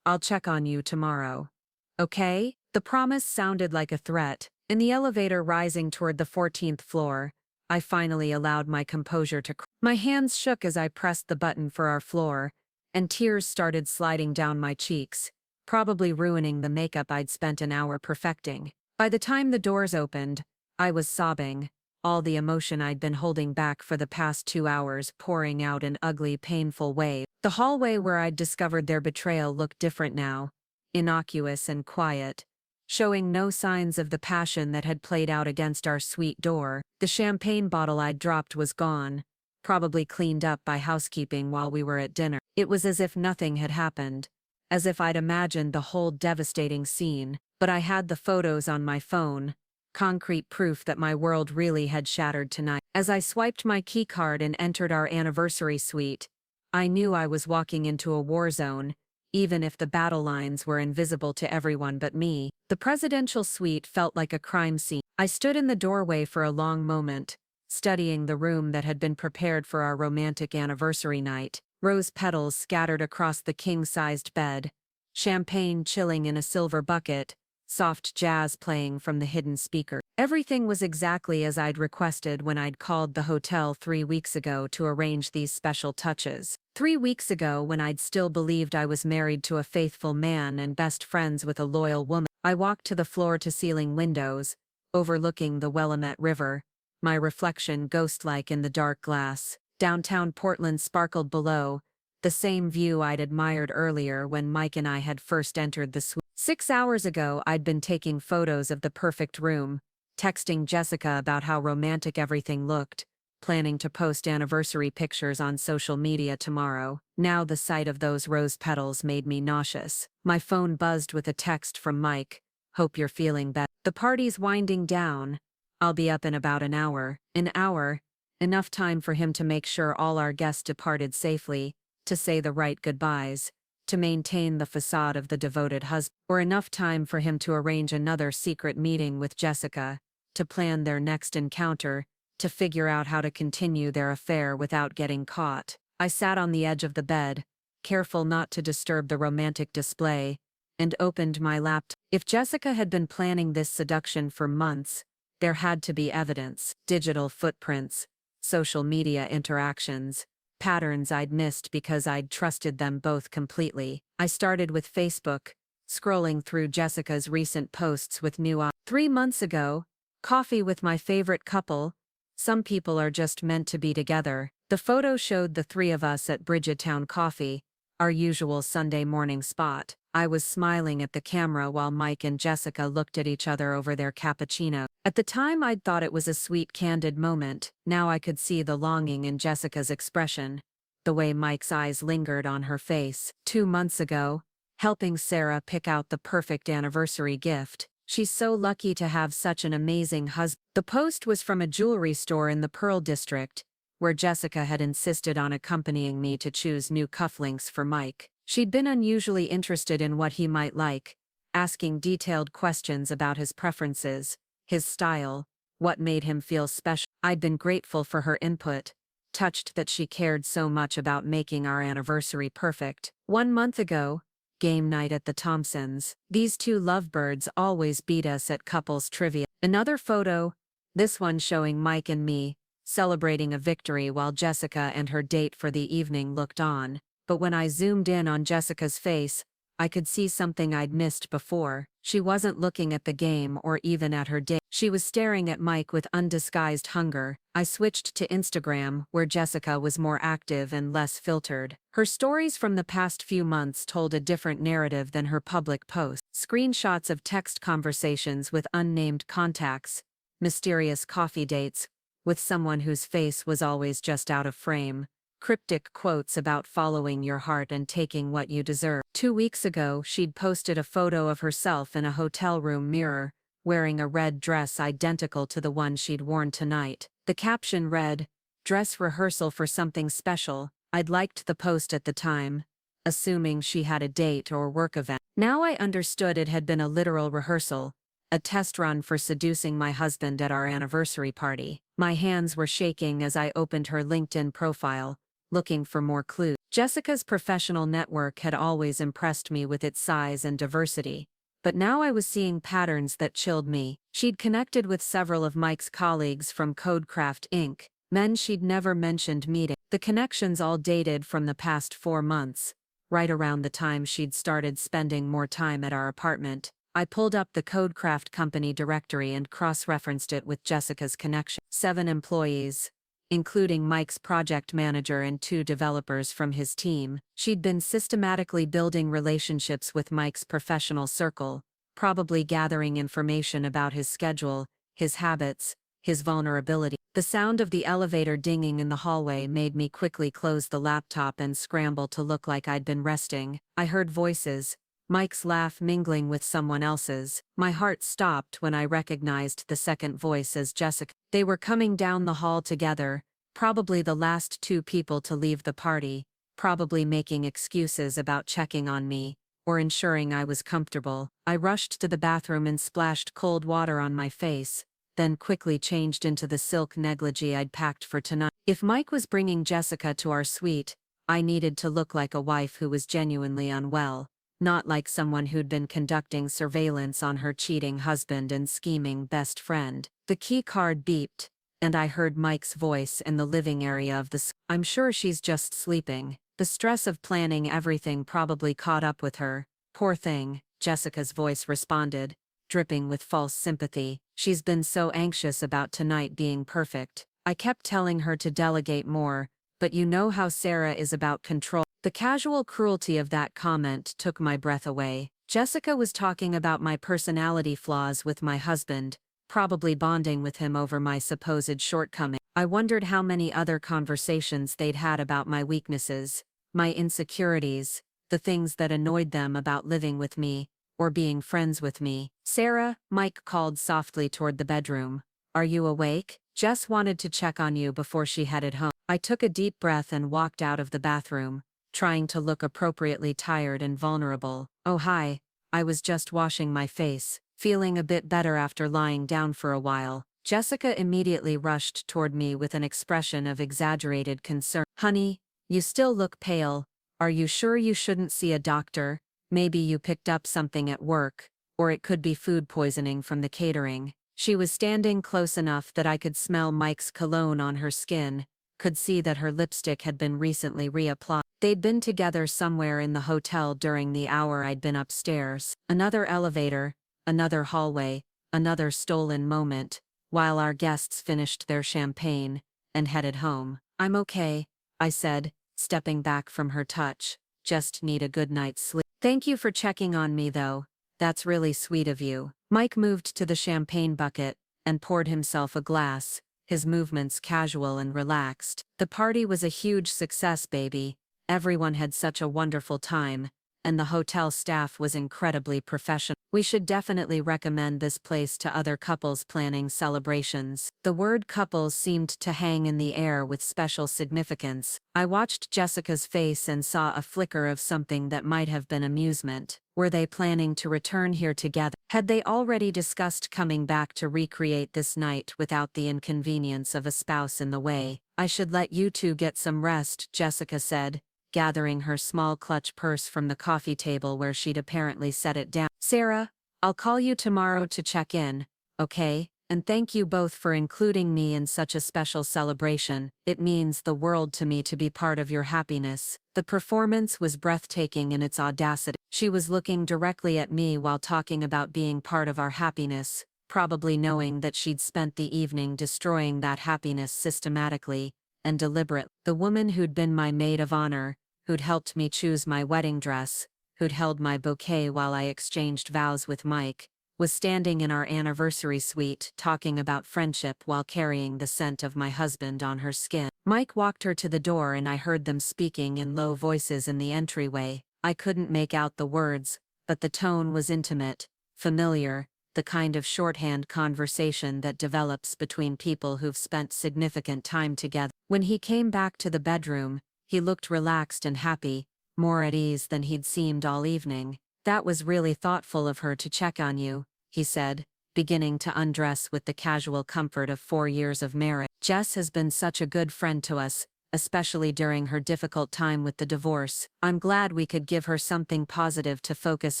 "I'll check on you tomorrow. Okay?" The promise sounded like a threat. In the elevator rising toward the 14th floor, I finally allowed my composure to crack. My hands shook as I pressed the button for our floor, and tears started sliding down my cheeks, probably ruining the makeup I'd spent an hour perfecting. By the time the doors opened, I was sobbing, all the emotion I'd been holding back for the past 2 hours pouring out in ugly, painful waves. The hallway where I'd discovered their betrayal looked different now, innocuous and quiet, showing no signs of the passion that had played out against our suite door. The champagne bottle I'd dropped was gone, probably cleaned up by housekeeping while we were at dinner. It was as if nothing had happened, as if I'd imagined the whole devastating scene. But I had the photos on my phone, concrete proof that my world really had shattered tonight. As I swiped my keycard and entered our anniversary suite, I knew I was walking into a war zone, even if the battle lines were invisible to everyone but me. The presidential suite felt like a crime scene. I stood in the doorway for a long moment, studying the room that had been prepared for our romantic anniversary night. Rose petals scattered across the king-sized bed, champagne chilling in a silver bucket, soft jazz playing from the hidden speaker. Everything was exactly as I'd requested when I'd called the hotel 3 weeks ago to arrange these special touches. 3 weeks ago, when I'd still believed I was married to a faithful man and best friends with a loyal woman. I walked to the floor-to-ceiling windows, overlooking the Willamette River, my reflection ghost-like in the dark glass. Downtown Portland sparkled below, the same view I'd admired earlier when Mike and I had first entered the suite. 6 hours ago, I'd been taking photos of the perfect room, texting Jessica about how romantic everything looked, planning to post anniversary pictures on social media tomorrow. Now the sight of those rose petals made me nauseous. My phone buzzed with a text from Mike. "Hope you're feeling better. The party's winding down. I'll be up in about an hour." An hour, enough time for him to make sure all our guests departed safely, to say the right goodbyes, to maintain the facade of the devoted husband, or enough time for him to arrange another secret meeting with Jessica, to plan their next encounter, to figure out how to continue their affair without getting caught. I sat on the edge of the bed, careful not to disturb the romantic display, and opened my laptop. If Jessica had been planning this seduction for months, there had to be evidence, digital footprints, social media interactions, patterns I'd missed because I'd trusted them both completely. I started with Facebook, scrolling through Jessica's recent posts with new eyes. 3 months ago, coffee with my favorite couple. Some people are just meant to be together. The photo showed the three of us at Bridgetown Coffee, our usual Sunday morning spot. I was smiling at the camera while Mike and Jessica looked at each other over their cappuccino. At the time, I'd thought it was a sweet, candid moment. Now I could see the longing in Jessica's expression, the way Mike's eyes lingered on her face. 2 months ago, helping Sarah pick out the perfect anniversary gift. "She's so lucky to have such an amazing husband." The post was from a jewelry store in the Pearl District, where Jessica had insisted on accompanying me to choose new cufflinks for Mike. She'd been unusually interested in what he might like, asking detailed questions about his preferences, his style, what made him feel special. I'd been grateful for her input, touched that she cared so much about making our anniversary perfect. 1 month ago, game night at the Thompsons. These two lovebirds always beat us at couples trivia. Another photo, this one showing Mike and me, celebrating a victory while Jessica and her date for the evening looked on. But when I zoomed in on Jessica's face, I could see something I'd missed before. She wasn't looking at the game or even at her date. She was staring at Mike with undisguised hunger. I switched to Instagram, where Jessica was more active and less filtered. Her stories from the past few months told a different narrative than her public posts. Screenshots of text conversations with unnamed contacts, mysterious coffee dates with someone whose face was always just out of frame, cryptic quotes about following your heart and taking what you deserve. 2 weeks ago, she'd posted a photo of herself in a hotel room mirror, wearing a red dress identical to the one she'd worn tonight. The caption read, "Dress rehearsal for something special." I'd liked the post at the time, assuming she had a date or work event. Now I understood it had been a literal rehearsal, a test run for seducing my husband at our anniversary party. My hands were shaking as I opened her LinkedIn profile, looking for more clues. Jessica's professional network had always impressed me with its size and diversity, but now I was seeing patterns that chilled me. She'd connected with several of Mike's colleagues from Codecraft Inc., men she'd never mentioned meeting. The connections all dated from the past 4 months, right around the time she'd started spending more time at our apartment. I pulled up the Codecraft company directory and cross-referenced it with Jessica's connection. 7 employees, including Mike's project manager and 2 developers from his team. She'd been systematically building relationships with Mike's professional circle, probably gathering information about his schedule, his habits, his vulnerability. The sound of the elevator dinging in the hallway made me quickly close the laptop and scramble to look like I'd been resting. I heard voices, Mike's laugh mingling with someone else's. My heart stopped when I recognized the second voice as Jessica. They were coming down the hall together, probably the last 2 people to leave the party, probably making excuses about checking on me, or ensuring I was comfortable. I rushed to the bathroom and splashed cold water on my face, then quickly changed into the silk negligee I'd packed for tonight. If Mike was bringing Jessica to our suite, I needed to look like a wife who was genuinely unwell, not like someone who'd been conducting surveillance on her cheating husband and scheming best friend. The key card beeped, and I heard Mike's voice in the living area of the I'm sure she's just sleeping. The stress of planning everything probably caught up with her. Poor thing, Jessica's voice responded, dripping with false sympathy. She's been so anxious about tonight being perfect. I kept telling her to delegate more, but you know how Sarah is about control. The casual cruelty of that comment took my breath away. Jessica was talking about my personality flaws with my husband, probably bonding with him over my supposed shortcomings. I wondered how many other conversations they'd had about my weaknesses, my insecurities, the things that annoyed them about living with me, or being friends with me. Sarah, Mike called softly toward the bedroom. Are you awake? Jess wanted to check on you before she headed home. I took a deep breath and walked out of the bathroom, trying to look appropriately tired and vulnerable. Oh hi, I was just washing my face, feeling a bit better after lying down for a while. Jessica immediately rushed toward me with an expression of exaggerated concern. Honey, you still look pale. Are you sure you shouldn't see a doctor? Maybe you picked up something at work, or it could be food poisoning from the catering. She was standing close enough that I could smell Mike's cologne on her skin, could see that her lipstick had been recently reapplied. They'd been together somewhere in the hotel during the hour I'd been upstairs. Another elevator, another hallway, another stolen moment, while our guests finished their champagne and headed home. I'm okay, I said, stepping back from her touch. Just need a good night's sleep. Thank you for checking on me though. That's really sweet of you. Mike moved to the champagne bucket and poured himself a glass, his movements casual and relaxed. The party was a huge success, baby. Everyone had such a wonderful time, and the hotel staff was incredibly professional. We should definitely recommend this place to other couples planning celebrations. The word couples seemed to hang in the air with special significance. I watched Jessica's face and saw a flicker of something that might have been amusement. Were they planning to return here together? Had they already discussed coming back to recreate this night without the inconvenience of a spouse in the way? I should let you two get some rest, Jessica said, gathering her small clutch purse from the coffee table where she'd apparently set it down. Sarah, I'll call you tomorrow to check in, okay? And thank you both for including me in such a special celebration. It means the world to me to be part of your happiness. The performance was breathtaking in its audacity. She was looking directly at me while talking about being part of our happiness, probably knowing that she'd spent the evening destroying that happiness systematically and deliberately. The woman who'd been my maid of honor, who'd helped me choose my wedding dress, who'd held my bouquet while I exchanged vows with Mike, was standing in our anniversary suite talking about friendship while carrying the scent of my husband on her skin. Mike walked her to the door and I heard them speaking in low voices in the entryway. I couldn't make out the words, but the tone was intimate, familiar, the kind of shorthand conversation that develops between people who've spent significant time together. When he came back to the bedroom, he looked relaxed and happy, more at ease than he'd seemed all evening. That was really thoughtful of her to check on you, he said, beginning to undress with the casual comfort of 4 years of marriage. Jess has been such a good friend to us, especially during her difficult time with the divorce. I'm glad we could give her something positive to focus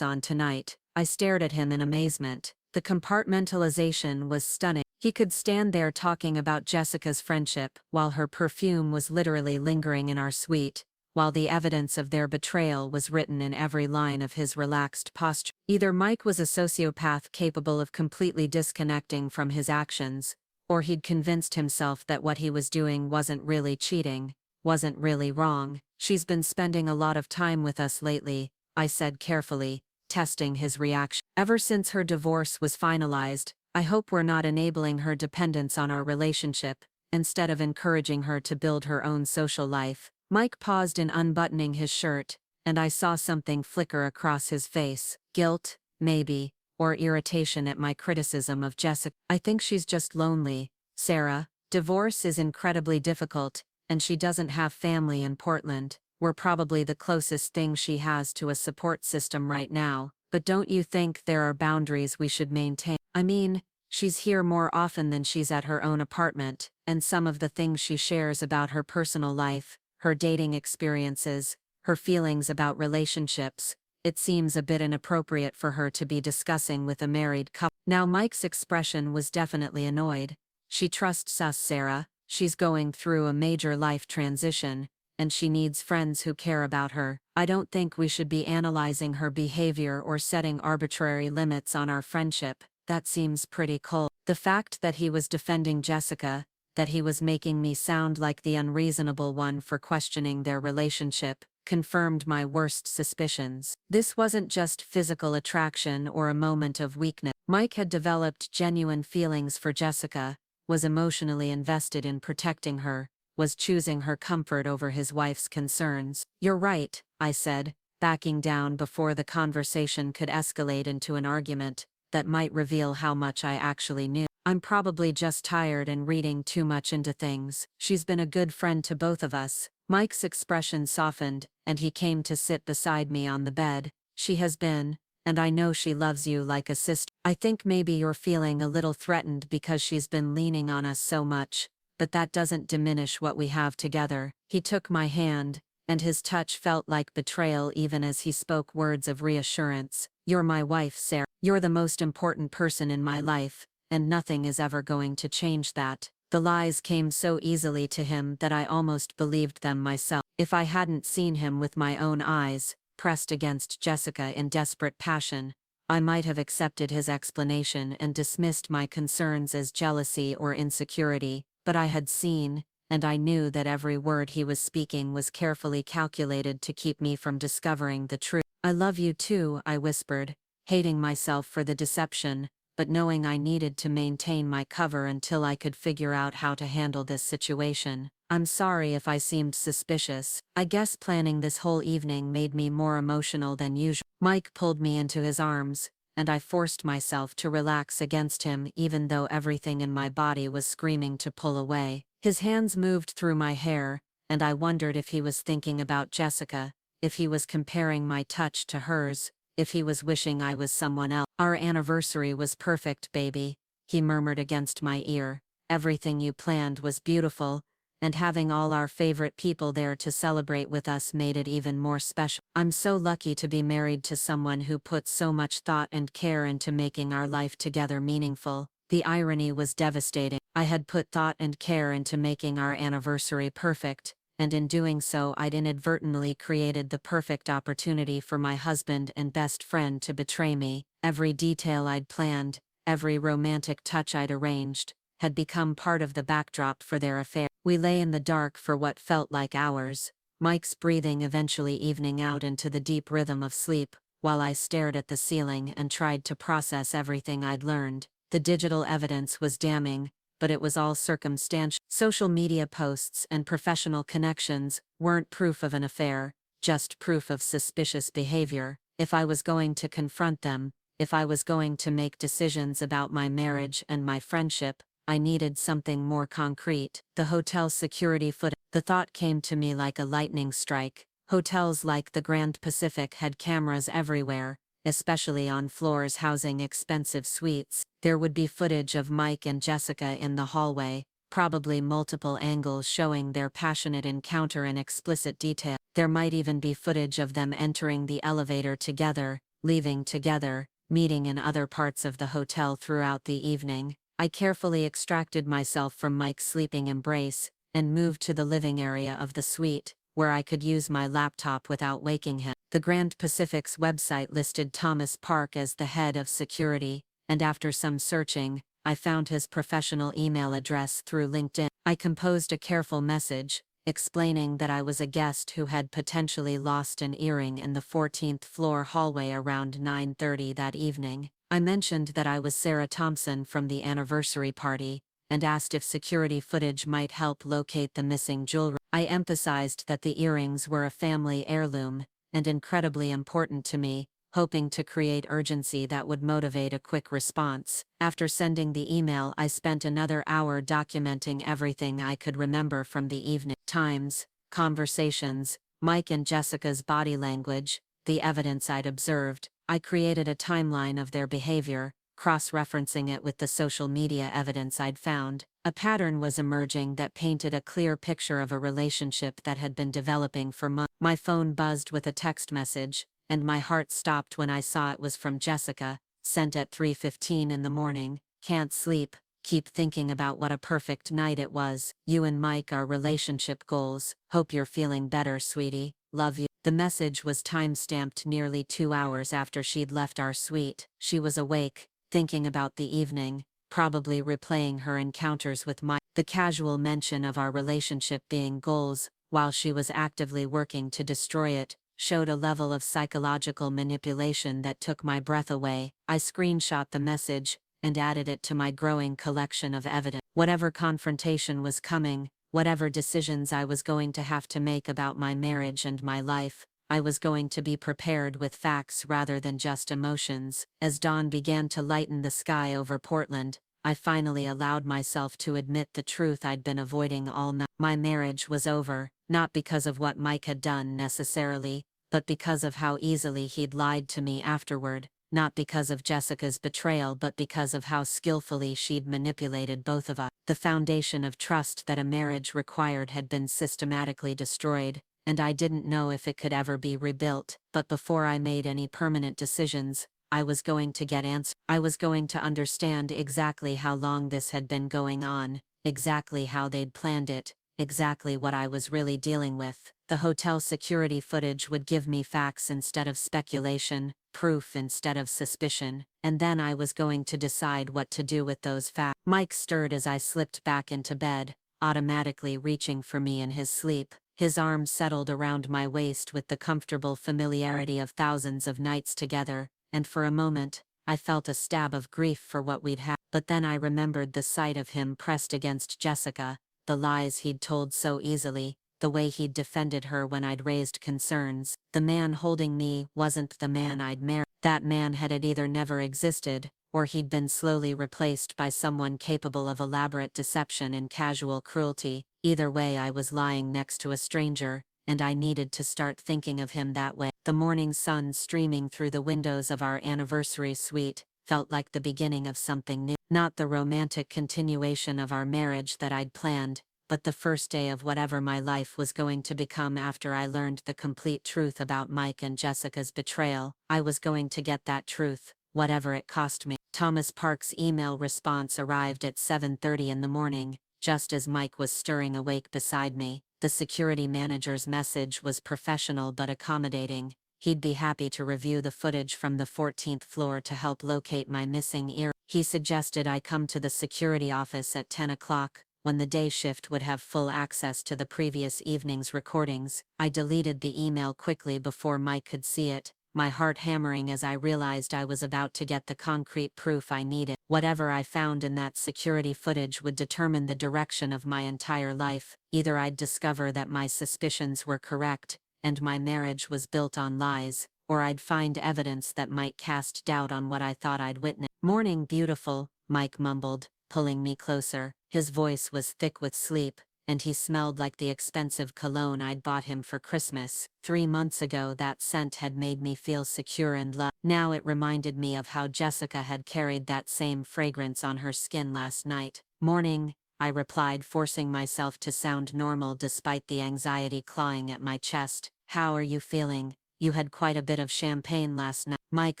on tonight. I stared at him in amazement. The compartmentalization was stunning. He could stand there talking about Jessica's friendship while her perfume was literally lingering in our suite, while the evidence of their betrayal was written in every line of his relaxed posture. Either Mike was a sociopath capable of completely disconnecting from his actions, or he'd convinced himself that what he was doing wasn't really cheating, wasn't really wrong. She's been spending a lot of time with us lately, I said carefully, testing his reaction. Ever since her divorce was finalized, I hope we're not enabling her dependence on our relationship, instead of encouraging her to build her own social life. Mike paused in unbuttoning his shirt, and I saw something flicker across his face. Guilt, maybe, or irritation at my criticism of Jessica. I think she's just lonely, Sarah. Divorce is incredibly difficult, and she doesn't have family in Portland. We're probably the closest thing she has to a support system right now, but don't you think there are boundaries we should maintain? I mean, she's here more often than she's at her own apartment, and some of the things she shares about her personal life, her dating experiences, her feelings about relationships, it seems a bit inappropriate for her to be discussing with a married couple. Now Mike's expression was definitely annoyed. She trusts us, Sarah. She's going through a major life transition, and she needs friends who care about her. I don't think we should be analyzing her behavior or setting arbitrary limits on our friendship. That seems pretty cold. The fact that he was defending Jessica, that he was making me sound like the unreasonable one for questioning their relationship, confirmed my worst suspicions. This wasn't just physical attraction or a moment of weakness. Mike had developed genuine feelings for Jessica, was emotionally invested in protecting her, was choosing her comfort over his wife's concerns. You're right, I said, backing down before the conversation could escalate into an argument that might reveal how much I actually knew. I'm probably just tired and reading too much into things. She's been a good friend to both of us. Mike's expression softened, and he came to sit beside me on the bed. She has been, and I know she loves you like a sister. I think maybe you're feeling a little threatened because she's been leaning on us so much, but that doesn't diminish what we have together. He took my hand, and his touch felt like betrayal even as he spoke words of reassurance. You're my wife, Sarah. You're the most important person in my life, and nothing is ever going to change that. The lies came so easily to him that I almost believed them myself. If I hadn't seen him with my own eyes, pressed against Jessica in desperate passion, I might have accepted his explanation and dismissed my concerns as jealousy or insecurity, but I had seen, and I knew that every word he was speaking was carefully calculated to keep me from discovering the truth. I love you too, I whispered, hating myself for the deception, but knowing I needed to maintain my cover until I could figure out how to handle this situation. I'm sorry if I seemed suspicious. I guess planning this whole evening made me more emotional than usual. Mike pulled me into his arms, and I forced myself to relax against him even though everything in my body was screaming to pull away. His hands moved through my hair, and I wondered if he was thinking about Jessica, if he was comparing my touch to hers, if he was wishing I was someone else. Our anniversary was perfect, baby, he murmured against my ear. Everything you planned was beautiful, and having all our favorite people there to celebrate with us made it even more special. I'm so lucky to be married to someone who puts so much thought and care into making our life together meaningful. The irony was devastating. I had put thought and care into making our anniversary perfect, and in doing so I'd inadvertently created the perfect opportunity for my husband and best friend to betray me. Every detail I'd planned, every romantic touch I'd arranged, had become part of the backdrop for their affair. We lay in the dark for what felt like hours, Mike's breathing eventually evening out into the deep rhythm of sleep, while I stared at the ceiling and tried to process everything I'd learned. The digital evidence was damning, but it was all circumstantial. Social media posts and professional connections weren't proof of an affair, just proof of suspicious behavior. If I was going to confront them, if I was going to make decisions about my marriage and my friendship, I needed something more concrete. The hotel security footage. The thought came to me like a lightning strike. Hotels like the Grand Pacific had cameras everywhere, especially on floors housing expensive suites. There would be footage of Mike and Jessica in the hallway, probably multiple angles showing their passionate encounter in explicit detail. There might even be footage of them entering the elevator together, leaving together, meeting in other parts of the hotel throughout the evening. I carefully extracted myself from Mike's sleeping embrace, and moved to the living area of the suite, where I could use my laptop without waking him. The Grand Pacific's website listed Thomas Park as the head of security, and after some searching, I found his professional email address through LinkedIn. I composed a careful message, explaining that I was a guest who had potentially lost an earring in the 14th floor hallway around 9:30 that evening. I mentioned that I was Sarah Thompson from the anniversary party, and asked if security footage might help locate the missing jewelry. I emphasized that the earrings were a family heirloom, and incredibly important to me, hoping to create urgency that would motivate a quick response. After sending the email, I spent another hour documenting everything I could remember from the evening. Times, conversations, Mike and Jessica's body language, the evidence I'd observed. I created a timeline of their behavior, cross-referencing it with the social media evidence I'd found. A pattern was emerging that painted a clear picture of a relationship that had been developing for months. My phone buzzed with a text message, and my heart stopped when I saw it was from Jessica, sent at 3:15 in the morning. Can't sleep, keep thinking about what a perfect night it was. You and Mike are relationship goals. Hope you're feeling better, sweetie. Love you. The message was time-stamped nearly 2 hours after she'd left our suite. She was awake, thinking about the evening, probably replaying her encounters with Mike. The casual mention of our relationship being goals, while she was actively working to destroy it, showed a level of psychological manipulation that took my breath away. I screenshot the message and added it to my growing collection of evidence. Whatever confrontation was coming, whatever decisions I was going to have to make about my marriage and my life, I was going to be prepared with facts rather than just emotions. As dawn began to lighten the sky over Portland, I finally allowed myself to admit the truth I'd been avoiding all night. My marriage was over, not because of what Mike had done necessarily, but because of how easily he'd lied to me afterward. Not because of Jessica's betrayal, but because of how skillfully she'd manipulated both of us. The foundation of trust that a marriage required had been systematically destroyed, and I didn't know if it could ever be rebuilt. But before I made any permanent decisions, I was going to get answers. I was going to understand exactly how long this had been going on, exactly how they'd planned it, exactly what I was really dealing with. The hotel security footage would give me facts instead of speculation, proof instead of suspicion, and then I was going to decide what to do with those facts. Mike stirred as I slipped back into bed, automatically reaching for me in his sleep. His arms settled around my waist with the comfortable familiarity of thousands of nights together, and for a moment, I felt a stab of grief for what we'd had. But then I remembered the sight of him pressed against Jessica, the lies he'd told so easily, the way he'd defended her when I'd raised concerns. The man holding me wasn't the man I'd married. That man had either never existed, or he'd been slowly replaced by someone capable of elaborate deception and casual cruelty. Either way, I was lying next to a stranger, and I needed to start thinking of him that way. The morning sun streaming through the windows of our anniversary suite felt like the beginning of something new. Not the romantic continuation of our marriage that I'd planned, but the first day of whatever my life was going to become after I learned the complete truth about Mike and Jessica's betrayal. I was going to get that truth, whatever it cost me. Thomas Park's email response arrived at 7:30 in the morning, just as Mike was stirring awake beside me. The security manager's message was professional but accommodating. He'd be happy to review the footage from the 14th floor to help locate my missing ear. He suggested I come to the security office at 10 o'clock, when the day shift would have full access to the previous evening's recordings. I deleted the email quickly before Mike could see it, my heart hammering as I realized I was about to get the concrete proof I needed. Whatever I found in that security footage would determine the direction of my entire life. Either I'd discover that my suspicions were correct, and my marriage was built on lies, or I'd find evidence that might cast doubt on what I thought I'd witnessed. "Morning, beautiful," Mike mumbled, pulling me closer. His voice was thick with sleep, and he smelled like the expensive cologne I'd bought him for Christmas. 3 months ago that scent had made me feel secure and loved. Now it reminded me of how Jessica had carried that same fragrance on her skin last night. "Morning," I replied, forcing myself to sound normal despite the anxiety clawing at my chest. "How are you feeling? You had quite a bit of champagne last night." Mike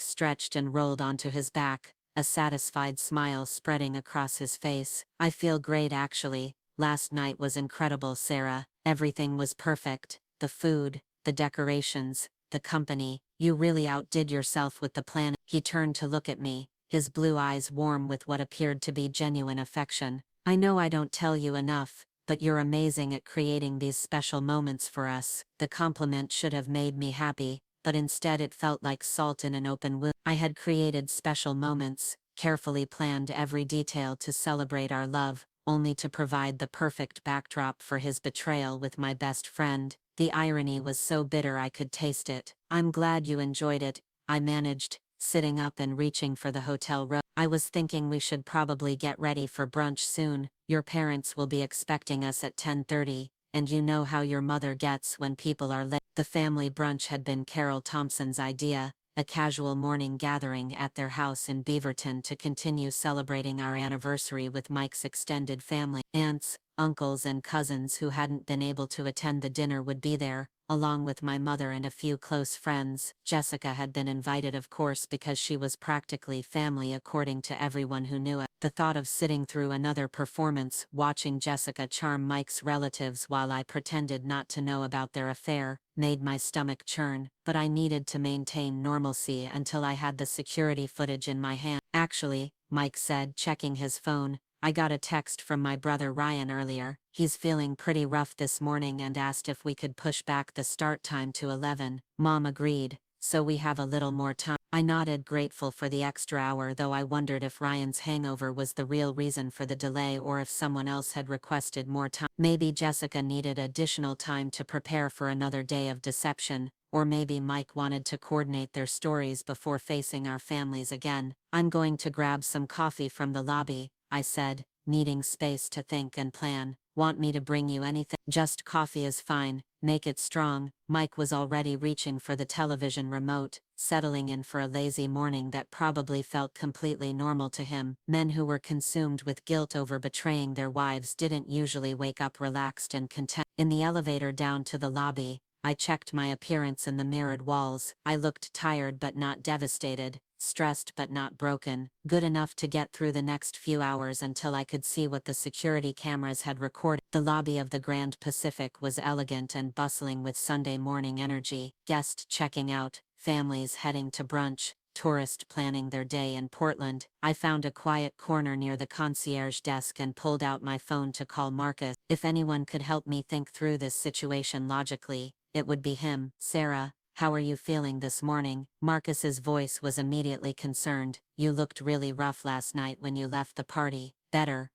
stretched and rolled onto his back, a satisfied smile spreading across his face. "I feel great actually. Last night was incredible, Sarah. Everything was perfect. The food, the decorations, the company. You really outdid yourself with the plan." He turned to look at me, his blue eyes warm with what appeared to be genuine affection. "I know I don't tell you enough, but you're amazing at creating these special moments for us." The compliment should have made me happy, but instead it felt like salt in an open wound. I had created special moments, carefully planned every detail to celebrate our love, only to provide the perfect backdrop for his betrayal with my best friend. The irony was so bitter I could taste it. "I'm glad you enjoyed it," I managed, sitting up and reaching for the hotel room. "I was thinking we should probably get ready for brunch soon. Your parents will be expecting us at 10:30, and you know how your mother gets when people are late. The family brunch had been Carol Thompson's idea, a casual morning gathering at their house in Beaverton to continue celebrating our anniversary with Mike's extended family. Aunts, uncles and cousins who hadn't been able to attend the dinner would be there, along with my mother and a few close friends. Jessica had been invited, of course, because she was practically family according to everyone who knew it. The thought of sitting through another performance, watching Jessica charm Mike's relatives while I pretended not to know about their affair, made my stomach churn, but I needed to maintain normalcy until I had the security footage in my hand. Actually, Mike said, checking his phone, I got a text from my brother Ryan earlier. He's feeling pretty rough this morning and asked if we could push back the start time to 11. Mom agreed, so we have a little more time. I nodded, grateful for the extra hour, though I wondered if Ryan's hangover was the real reason for the delay or if someone else had requested more time. Maybe Jessica needed additional time to prepare for another day of deception, or maybe Mike wanted to coordinate their stories before facing our families again. I'm going to grab some coffee from the lobby, I said, needing space to think and plan. Want me to bring you anything? Just coffee is fine, make it strong. Mike was already reaching for the television remote, settling in for a lazy morning that probably felt completely normal to him. Men who were consumed with guilt over betraying their wives didn't usually wake up relaxed and content. In the elevator down to the lobby, I checked my appearance in the mirrored walls. I looked tired but not devastated, stressed but not broken, good enough to get through the next few hours until I could see what the security cameras had recorded. The lobby of the Grand Pacific was elegant and bustling with Sunday morning energy, guests checking out, families heading to brunch, tourists planning their day in Portland. I found a quiet corner near the concierge desk and pulled out my phone to call Marcus. If anyone could help me think through this situation logically, it would be him. Sarah, how are you feeling this morning? Marcus's voice was immediately concerned. You looked really rough last night when you left the party. Better.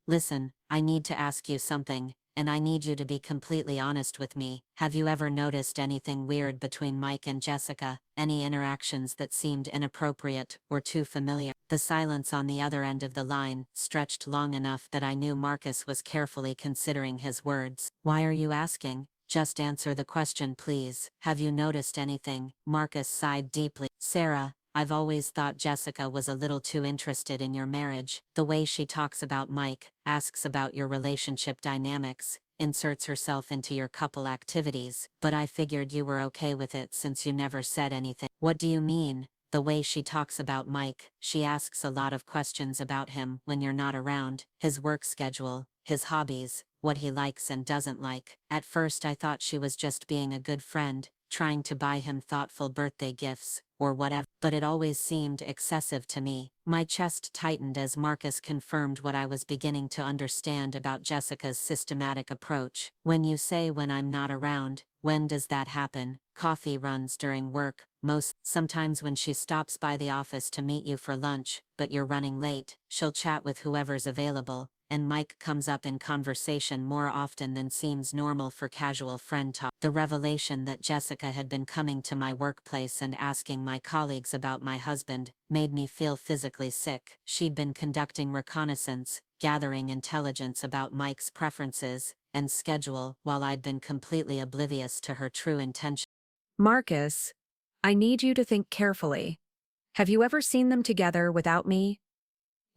Listen, I need to ask you something, and I need you to be completely honest with me. Have you ever noticed anything weird between Mike and Jessica? Any interactions that seemed inappropriate or too familiar? The silence on the other end of the line stretched long enough that I knew Marcus was carefully considering his words. Why are you asking? Just answer the question, please. Have you noticed anything? Marcus sighed deeply. Sarah, I've always thought Jessica was a little too interested in your marriage. The way she talks about Mike, asks about your relationship dynamics, inserts herself into your couple activities. But I figured you were okay with it since you never said anything. What do you mean? The way she talks about Mike, she asks a lot of questions about him when you're not around, his work schedule, his hobbies, what he likes and doesn't like. At first I thought she was just being a good friend, trying to buy him thoughtful birthday gifts, or whatever, but it always seemed excessive to me. My chest tightened as Marcus confirmed what I was beginning to understand about Jessica's systematic approach. When you say when I'm not around, when does that happen? Coffee runs during work, sometimes when she stops by the office to meet you for lunch, but you're running late, she'll chat with whoever's available, and Mike comes up in conversation more often than seems normal for casual friend talk. The revelation that Jessica had been coming to my workplace and asking my colleagues about my husband made me feel physically sick. She'd been conducting reconnaissance, gathering intelligence about Mike's preferences and schedule, while I'd been completely oblivious to her true intention. Marcus, I need you to think carefully. Have you ever seen them together without me?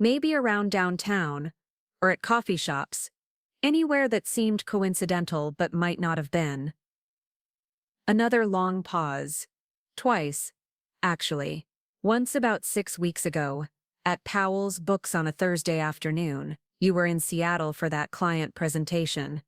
Maybe around downtown, or at coffee shops, anywhere that seemed coincidental but might not have been. Another long pause. Twice, actually. Once about 6 weeks ago, at Powell's Books on a Thursday afternoon. You were in Seattle for that client presentation.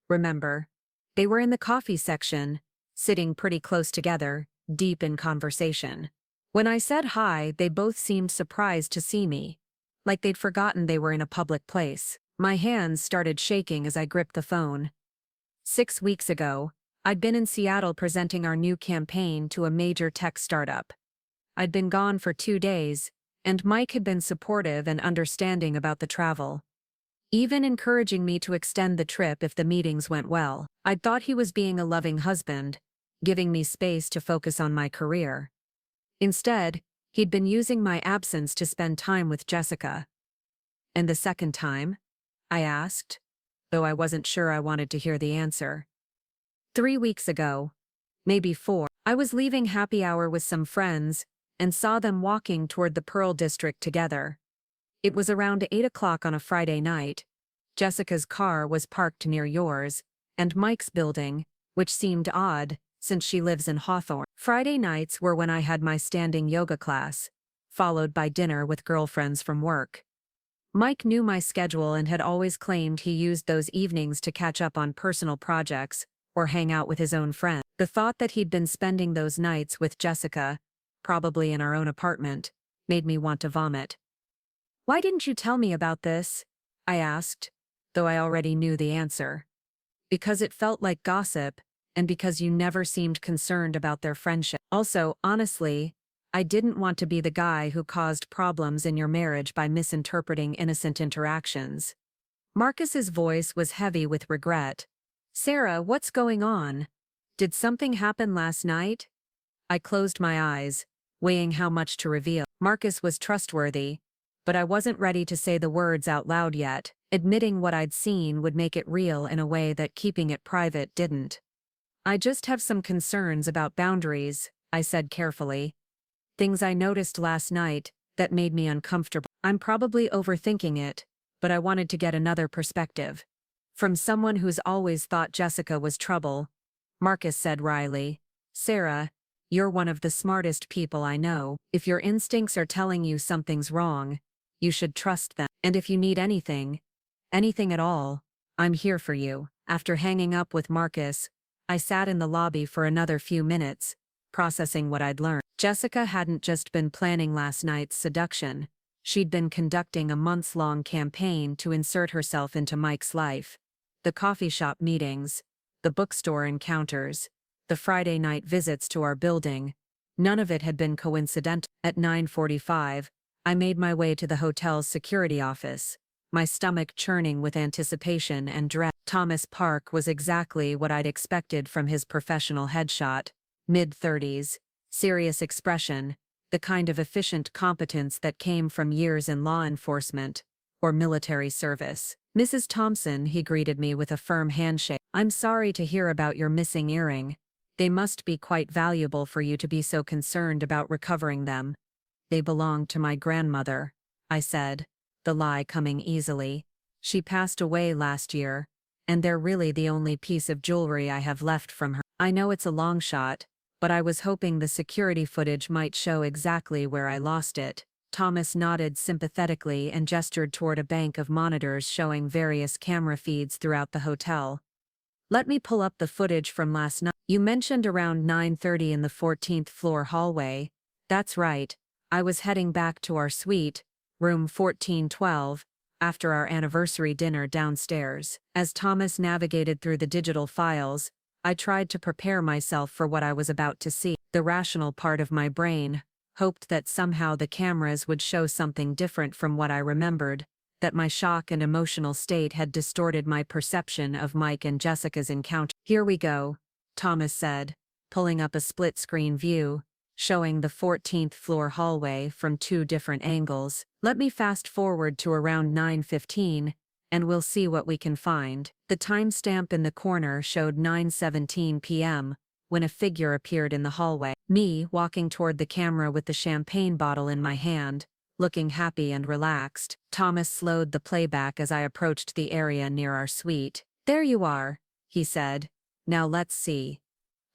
Remember? They were in the coffee section, sitting pretty close together, deep in conversation. When I said hi, they both seemed surprised to see me, like they'd forgotten they were in a public place. My hands started shaking as I gripped the phone. 6 weeks ago, I'd been in Seattle presenting our new campaign to a major tech startup. I'd been gone for 2 days, and Mike had been supportive and understanding about the travel, even encouraging me to extend the trip if the meetings went well. I'd thought he was being a loving husband, giving me space to focus on my career. Instead, he'd been using my absence to spend time with Jessica. And the second time? I asked. though I wasn't sure I wanted to hear the answer. 3 weeks ago, maybe 4, I was leaving happy hour with some friends and saw them walking toward the Pearl District together. It was around 8 o'clock on a Friday night. Jessica's car was parked near yours, and Mike's building, which seemed odd, since she lives in Hawthorne. Friday nights were when I had my standing yoga class, followed by dinner with girlfriends from work. Mike knew my schedule and had always claimed he used those evenings to catch up on personal projects or hang out with his own friends. The thought that he'd been spending those nights with Jessica, probably in our own apartment, made me want to vomit. "Why didn't you tell me about this?" I asked, though I already knew the answer. "Because it felt like gossip, and because you never seemed concerned about their friendship. Also, honestly, I didn't want to be the guy who caused problems in your marriage by misinterpreting innocent interactions." Marcus's voice was heavy with regret. "Sarah, what's going on? Did something happen last night?" I closed my eyes, weighing how much to reveal. Marcus was trustworthy, but I wasn't ready to say the words out loud yet. Admitting what I'd seen would make it real in a way that keeping it private didn't. "I just have some concerns about boundaries," I said carefully. "Things I noticed last night that made me uncomfortable. I'm probably overthinking it, but I wanted to get another perspective. From someone who's always thought Jessica was trouble." Marcus said wryly. "Sarah, you're one of the smartest people I know. If your instincts are telling you something's wrong, you should trust them. And if you need anything at all, I'm here for you." After hanging up with Marcus, I sat in the lobby for another few minutes, processing what I'd learned. Jessica hadn't just been planning last night's seduction. She'd been conducting a months-long campaign to insert herself into Mike's life. The coffee shop meetings, the bookstore encounters, the Friday night visits to our building, none of it had been coincidental. At 9:45, I made my way to the hotel's security office, my stomach churning with anticipation and dread. Thomas Park was exactly what I'd expected from his professional headshot, mid-30s, serious expression, the kind of efficient competence that came from years in law enforcement or military service. "Mrs. Thompson," he greeted me with a firm handshake. "I'm sorry to hear about your missing earring. They must be quite valuable for you to be so concerned about recovering them." "They belonged to my grandmother," I said, the lie coming easily. "She passed away last year, and they're really the only piece of jewelry I have left from her. I know it's a long shot, but I was hoping the security footage might show exactly where I lost it." Thomas nodded sympathetically and gestured toward a bank of monitors showing various camera feeds throughout the hotel. "Let me pull up the footage from last night. You mentioned around 9:30 in the 14th floor hallway." "That's right. I was heading back to our suite, room 1412, after our anniversary dinner downstairs." As Thomas navigated through the digital files, I tried to prepare myself for what I was about to see. The rational part of my brain hoped that somehow the cameras would show something different from what I remembered, that my shock and emotional state had distorted my perception of Mike and Jessica's encounter. "Here we go," Thomas said, pulling up a split-screen view, showing the 14th floor hallway from 2 different angles. "Let me fast forward to around 9:15, and we'll see what we can find." The timestamp in the corner showed 9:17 p.m., when a figure appeared in the hallway. Me, walking toward the camera with the champagne bottle in my hand, looking happy and relaxed. Thomas slowed the playback as I approached the area near our suite. "There you are," he said. "Now let's see."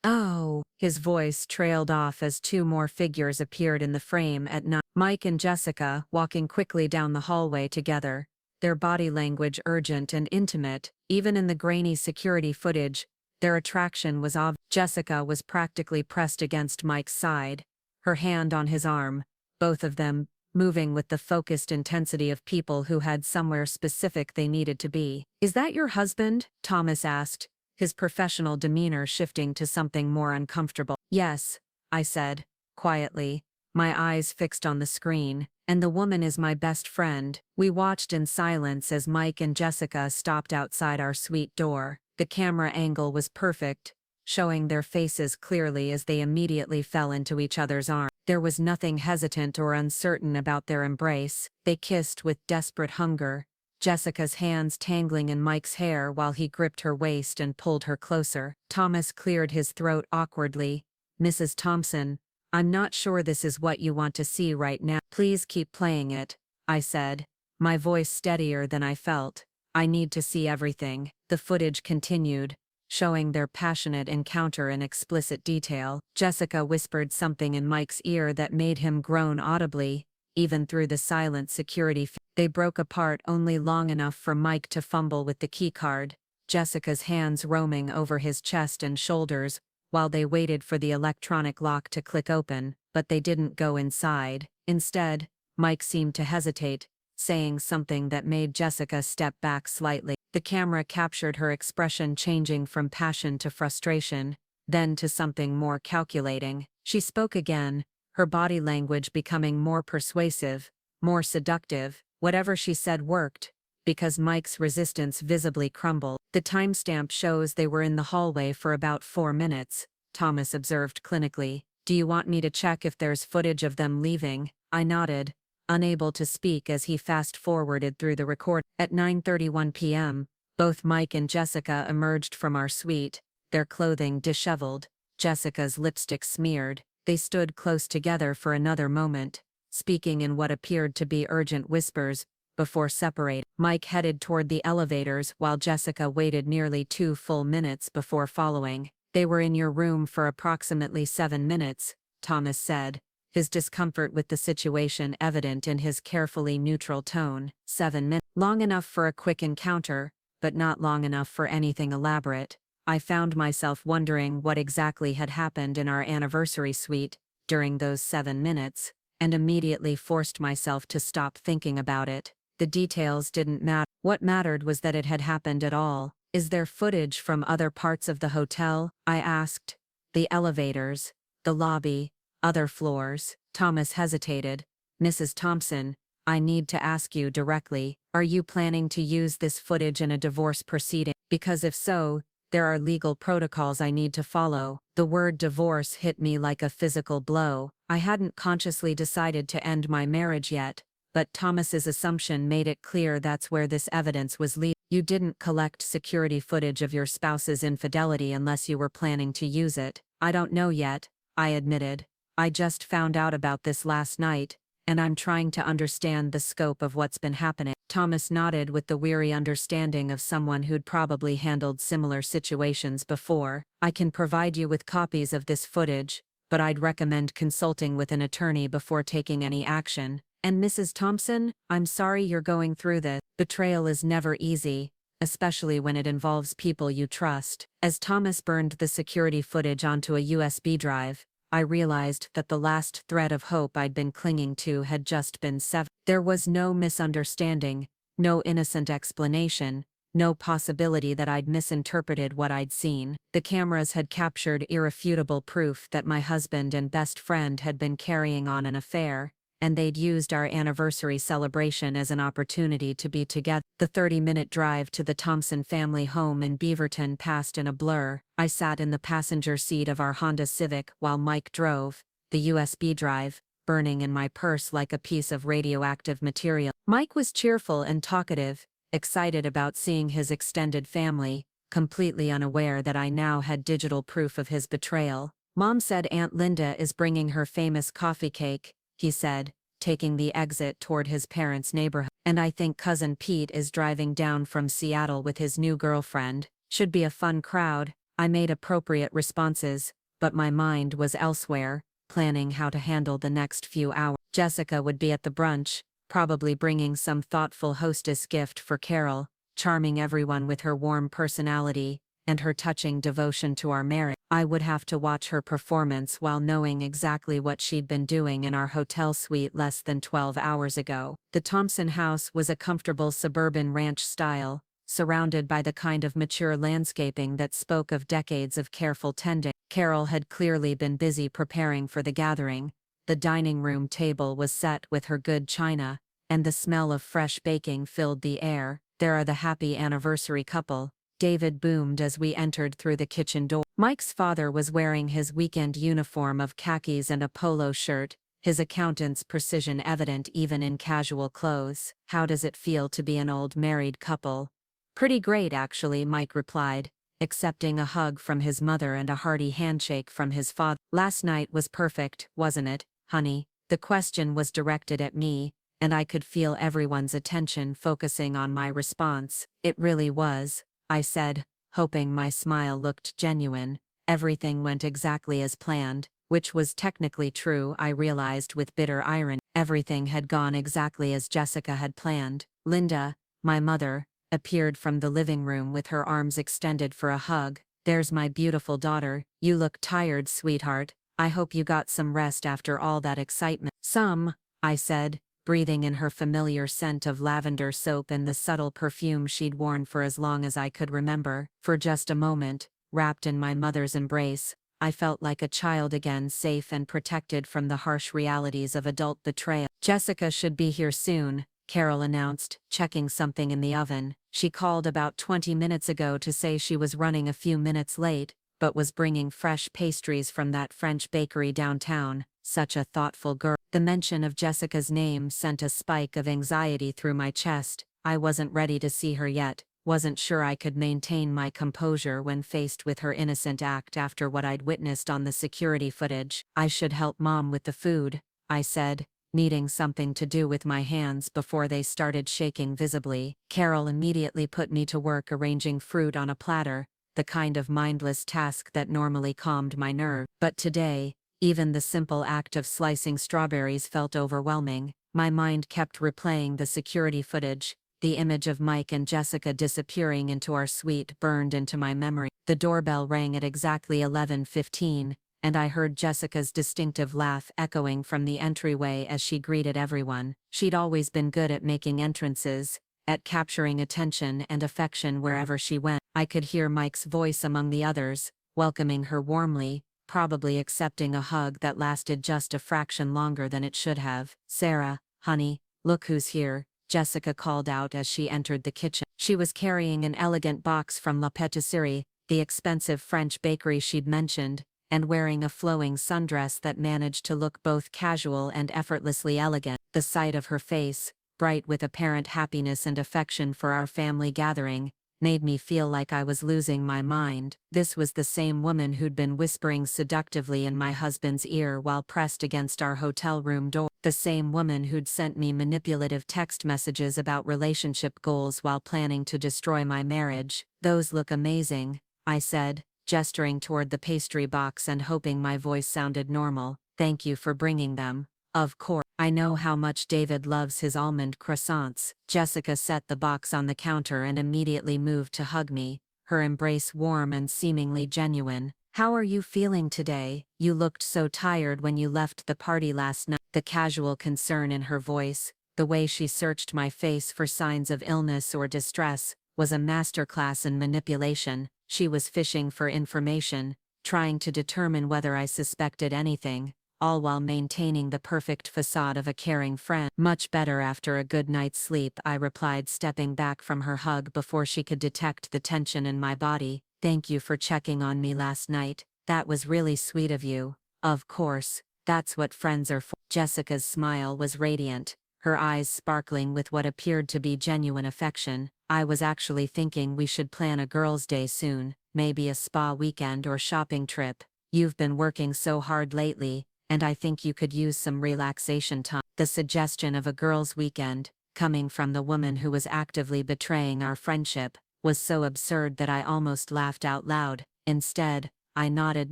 "Oh." His voice trailed off as 2 more figures appeared in the frame at 9. Mike and Jessica, walking quickly down the hallway together, their body language urgent and intimate. Even in the grainy security footage, their attraction was obvious. Jessica was practically pressed against Mike's side, her hand on his arm, both of them moving with the focused intensity of people who had somewhere specific they needed to be. "Is that your husband?" Thomas asked, his professional demeanor shifting to something more uncomfortable. "Yes," I said, quietly, my eyes fixed on the screen. "And the woman is my best friend." We watched in silence as Mike and Jessica stopped outside our suite door. The camera angle was perfect, showing their faces clearly as they immediately fell into each other's arms. There was nothing hesitant or uncertain about their embrace. They kissed with desperate hunger, Jessica's hands tangling in Mike's hair while he gripped her waist and pulled her closer. Thomas cleared his throat awkwardly. "Mrs. Thompson, I'm not sure this is what you want to see right now." "Please keep playing it," I said, my voice steadier than I felt. "I need to see everything." The footage continued, showing their passionate encounter in explicit detail. Jessica whispered something in Mike's ear that made him groan audibly, even through the silent security. They broke apart only long enough for Mike to fumble with the keycard, Jessica's hands roaming over his chest and shoulders while they waited for the electronic lock to click open, but they didn't go inside. Instead, Mike seemed to hesitate, saying something that made Jessica step back slightly. The camera captured her expression changing from passion to frustration, then to something more calculating. She spoke again, her body language becoming more persuasive, more seductive. Whatever she said worked, because Mike's resistance visibly crumbled. "The timestamp shows they were in the hallway for about 4 minutes, Thomas observed clinically. "Do you want me to check if there's footage of them leaving?" I nodded, unable to speak as he fast-forwarded through the record. At 9:31 p.m., both Mike and Jessica emerged from our suite, their clothing disheveled, Jessica's lipstick smeared. They stood close together for another moment, speaking in what appeared to be urgent whispers, before separating. Mike headed toward the elevators while Jessica waited nearly 2 full minutes before following. "They were in your room for approximately 7 minutes, Thomas said, his discomfort with the situation evident in his carefully neutral tone. 7 minutes. Long enough for a quick encounter, but not long enough for anything elaborate." I found myself wondering what exactly had happened in our anniversary suite during those 7 minutes, and immediately forced myself to stop thinking about it. The details didn't matter. What mattered was that it had happened at all. "Is there footage from other parts of the hotel?" I asked. "The elevators, the lobby, other floors." Thomas hesitated. "Mrs. Thompson, I need to ask you directly, are you planning to use this footage in a divorce proceeding? Because if so, there are legal protocols I need to follow." The word divorce hit me like a physical blow. I hadn't consciously decided to end my marriage yet, but Thomas's assumption made it clear that's where this evidence was leading. "You didn't collect security footage of your spouse's infidelity unless you were planning to use it." "I don't know yet," I admitted. "I just found out about this last night, and I'm trying to understand the scope of what's been happening." Thomas nodded with the weary understanding of someone who'd probably handled similar situations before. "I can provide you with copies of this footage, but I'd recommend consulting with an attorney before taking any action. And Mrs. Thompson, I'm sorry you're going through this. Betrayal is never easy, especially when it involves people you trust." As Thomas burned the security footage onto a USB drive, I realized that the last thread of hope I'd been clinging to had just been severed. There was no misunderstanding, no innocent explanation, no possibility that I'd misinterpreted what I'd seen. The cameras had captured irrefutable proof that my husband and best friend had been carrying on an affair, and they'd used our anniversary celebration as an opportunity to be together. The 30-minute drive to the Thompson family home in Beaverton passed in a blur. I sat in the passenger seat of our Honda Civic while Mike drove, the USB drive burning in my purse like a piece of radioactive material. Mike was cheerful and talkative, excited about seeing his extended family, completely unaware that I now had digital proof of his betrayal. "Mom said Aunt Linda is bringing her famous coffee cake," he said, taking the exit toward his parents' neighborhood. "And I think Cousin Pete is driving down from Seattle with his new girlfriend. Should be a fun crowd." I made appropriate responses, but my mind was elsewhere, planning how to handle the next few hours. Jessica would be at the brunch, probably bringing some thoughtful hostess gift for Carol, charming everyone with her warm personality and her touching devotion to our marriage. I would have to watch her performance while knowing exactly what she'd been doing in our hotel suite less than 12 hours ago. The Thompson house was a comfortable suburban ranch style, surrounded by the kind of mature landscaping that spoke of decades of careful tending. Carol had clearly been busy preparing for the gathering. The dining room table was set with her good china, and the smell of fresh baking filled the air. "There are the happy anniversary couple," David boomed as we entered through the kitchen door. Mike's father was wearing his weekend uniform of khakis and a polo shirt, his accountant's precision evident even in casual clothes. How does it feel to be an old married couple? Pretty great actually, Mike replied, accepting a hug from his mother and a hearty handshake from his father. Last night was perfect, wasn't it, honey? The question was directed at me, and I could feel everyone's attention focusing on my response. It really was, I said, hoping my smile looked genuine. Everything went exactly as planned, which was technically true, I realized with bitter irony. Everything had gone exactly as Jessica had planned. Linda, my mother, appeared from the living room with her arms extended for a hug. There's my beautiful daughter. You look tired, sweetheart. I hope you got some rest after all that excitement. Some, I said, breathing in her familiar scent of lavender soap and the subtle perfume she'd worn for as long as I could remember. For just a moment, wrapped in my mother's embrace, I felt like a child again, safe and protected from the harsh realities of adult betrayal. Jessica should be here soon, Carol announced, checking something in the oven. She called about 20 minutes ago to say she was running a few minutes late, but was bringing fresh pastries from that French bakery downtown. Such a thoughtful girl. The mention of Jessica's name sent a spike of anxiety through my chest. I wasn't ready to see her yet, wasn't sure I could maintain my composure when faced with her innocent act after what I'd witnessed on the security footage. I should help Mom with the food, I said, needing something to do with my hands before they started shaking visibly. Carol immediately put me to work arranging fruit on a platter, the kind of mindless task that normally calmed my nerve. But today, even the simple act of slicing strawberries felt overwhelming. My mind kept replaying the security footage. The image of Mike and Jessica disappearing into our suite burned into my memory. The doorbell rang at exactly 11:15, and I heard Jessica's distinctive laugh echoing from the entryway as she greeted everyone. She'd always been good at making entrances, at capturing attention and affection wherever she went. I could hear Mike's voice among the others, welcoming her warmly, probably accepting a hug that lasted just a fraction longer than it should have. Sarah, honey, look who's here, Jessica called out as she entered the kitchen. She was carrying an elegant box from La Patisserie, the expensive French bakery she'd mentioned, and wearing a flowing sundress that managed to look both casual and effortlessly elegant. The sight of her face, bright with apparent happiness and affection for our family gathering, made me feel like I was losing my mind. This was the same woman who'd been whispering seductively in my husband's ear while pressed against our hotel room door. The same woman who'd sent me manipulative text messages about relationship goals while planning to destroy my marriage. Those look amazing, I said, gesturing toward the pastry box and hoping my voice sounded normal. Thank you for bringing them. Of course. I know how much David loves his almond croissants. Jessica set the box on the counter and immediately moved to hug me, her embrace warm and seemingly genuine. How are you feeling today? You looked so tired when you left the party last night. The casual concern in her voice, the way she searched my face for signs of illness or distress, was a masterclass in manipulation. She was fishing for information, trying to determine whether I suspected anything, all while maintaining the perfect facade of a caring friend. Much better after a good night's sleep, I replied, stepping back from her hug before she could detect the tension in my body. Thank you for checking on me last night. That was really sweet of you. Of course, that's what friends are for. Jessica's smile was radiant, her eyes sparkling with what appeared to be genuine affection. I was actually thinking we should plan a girls' day soon, maybe a spa weekend or shopping trip. You've been working so hard lately, and I think you could use some relaxation time. The suggestion of a girls' weekend, coming from the woman who was actively betraying our friendship, was so absurd that I almost laughed out loud. Instead, I nodded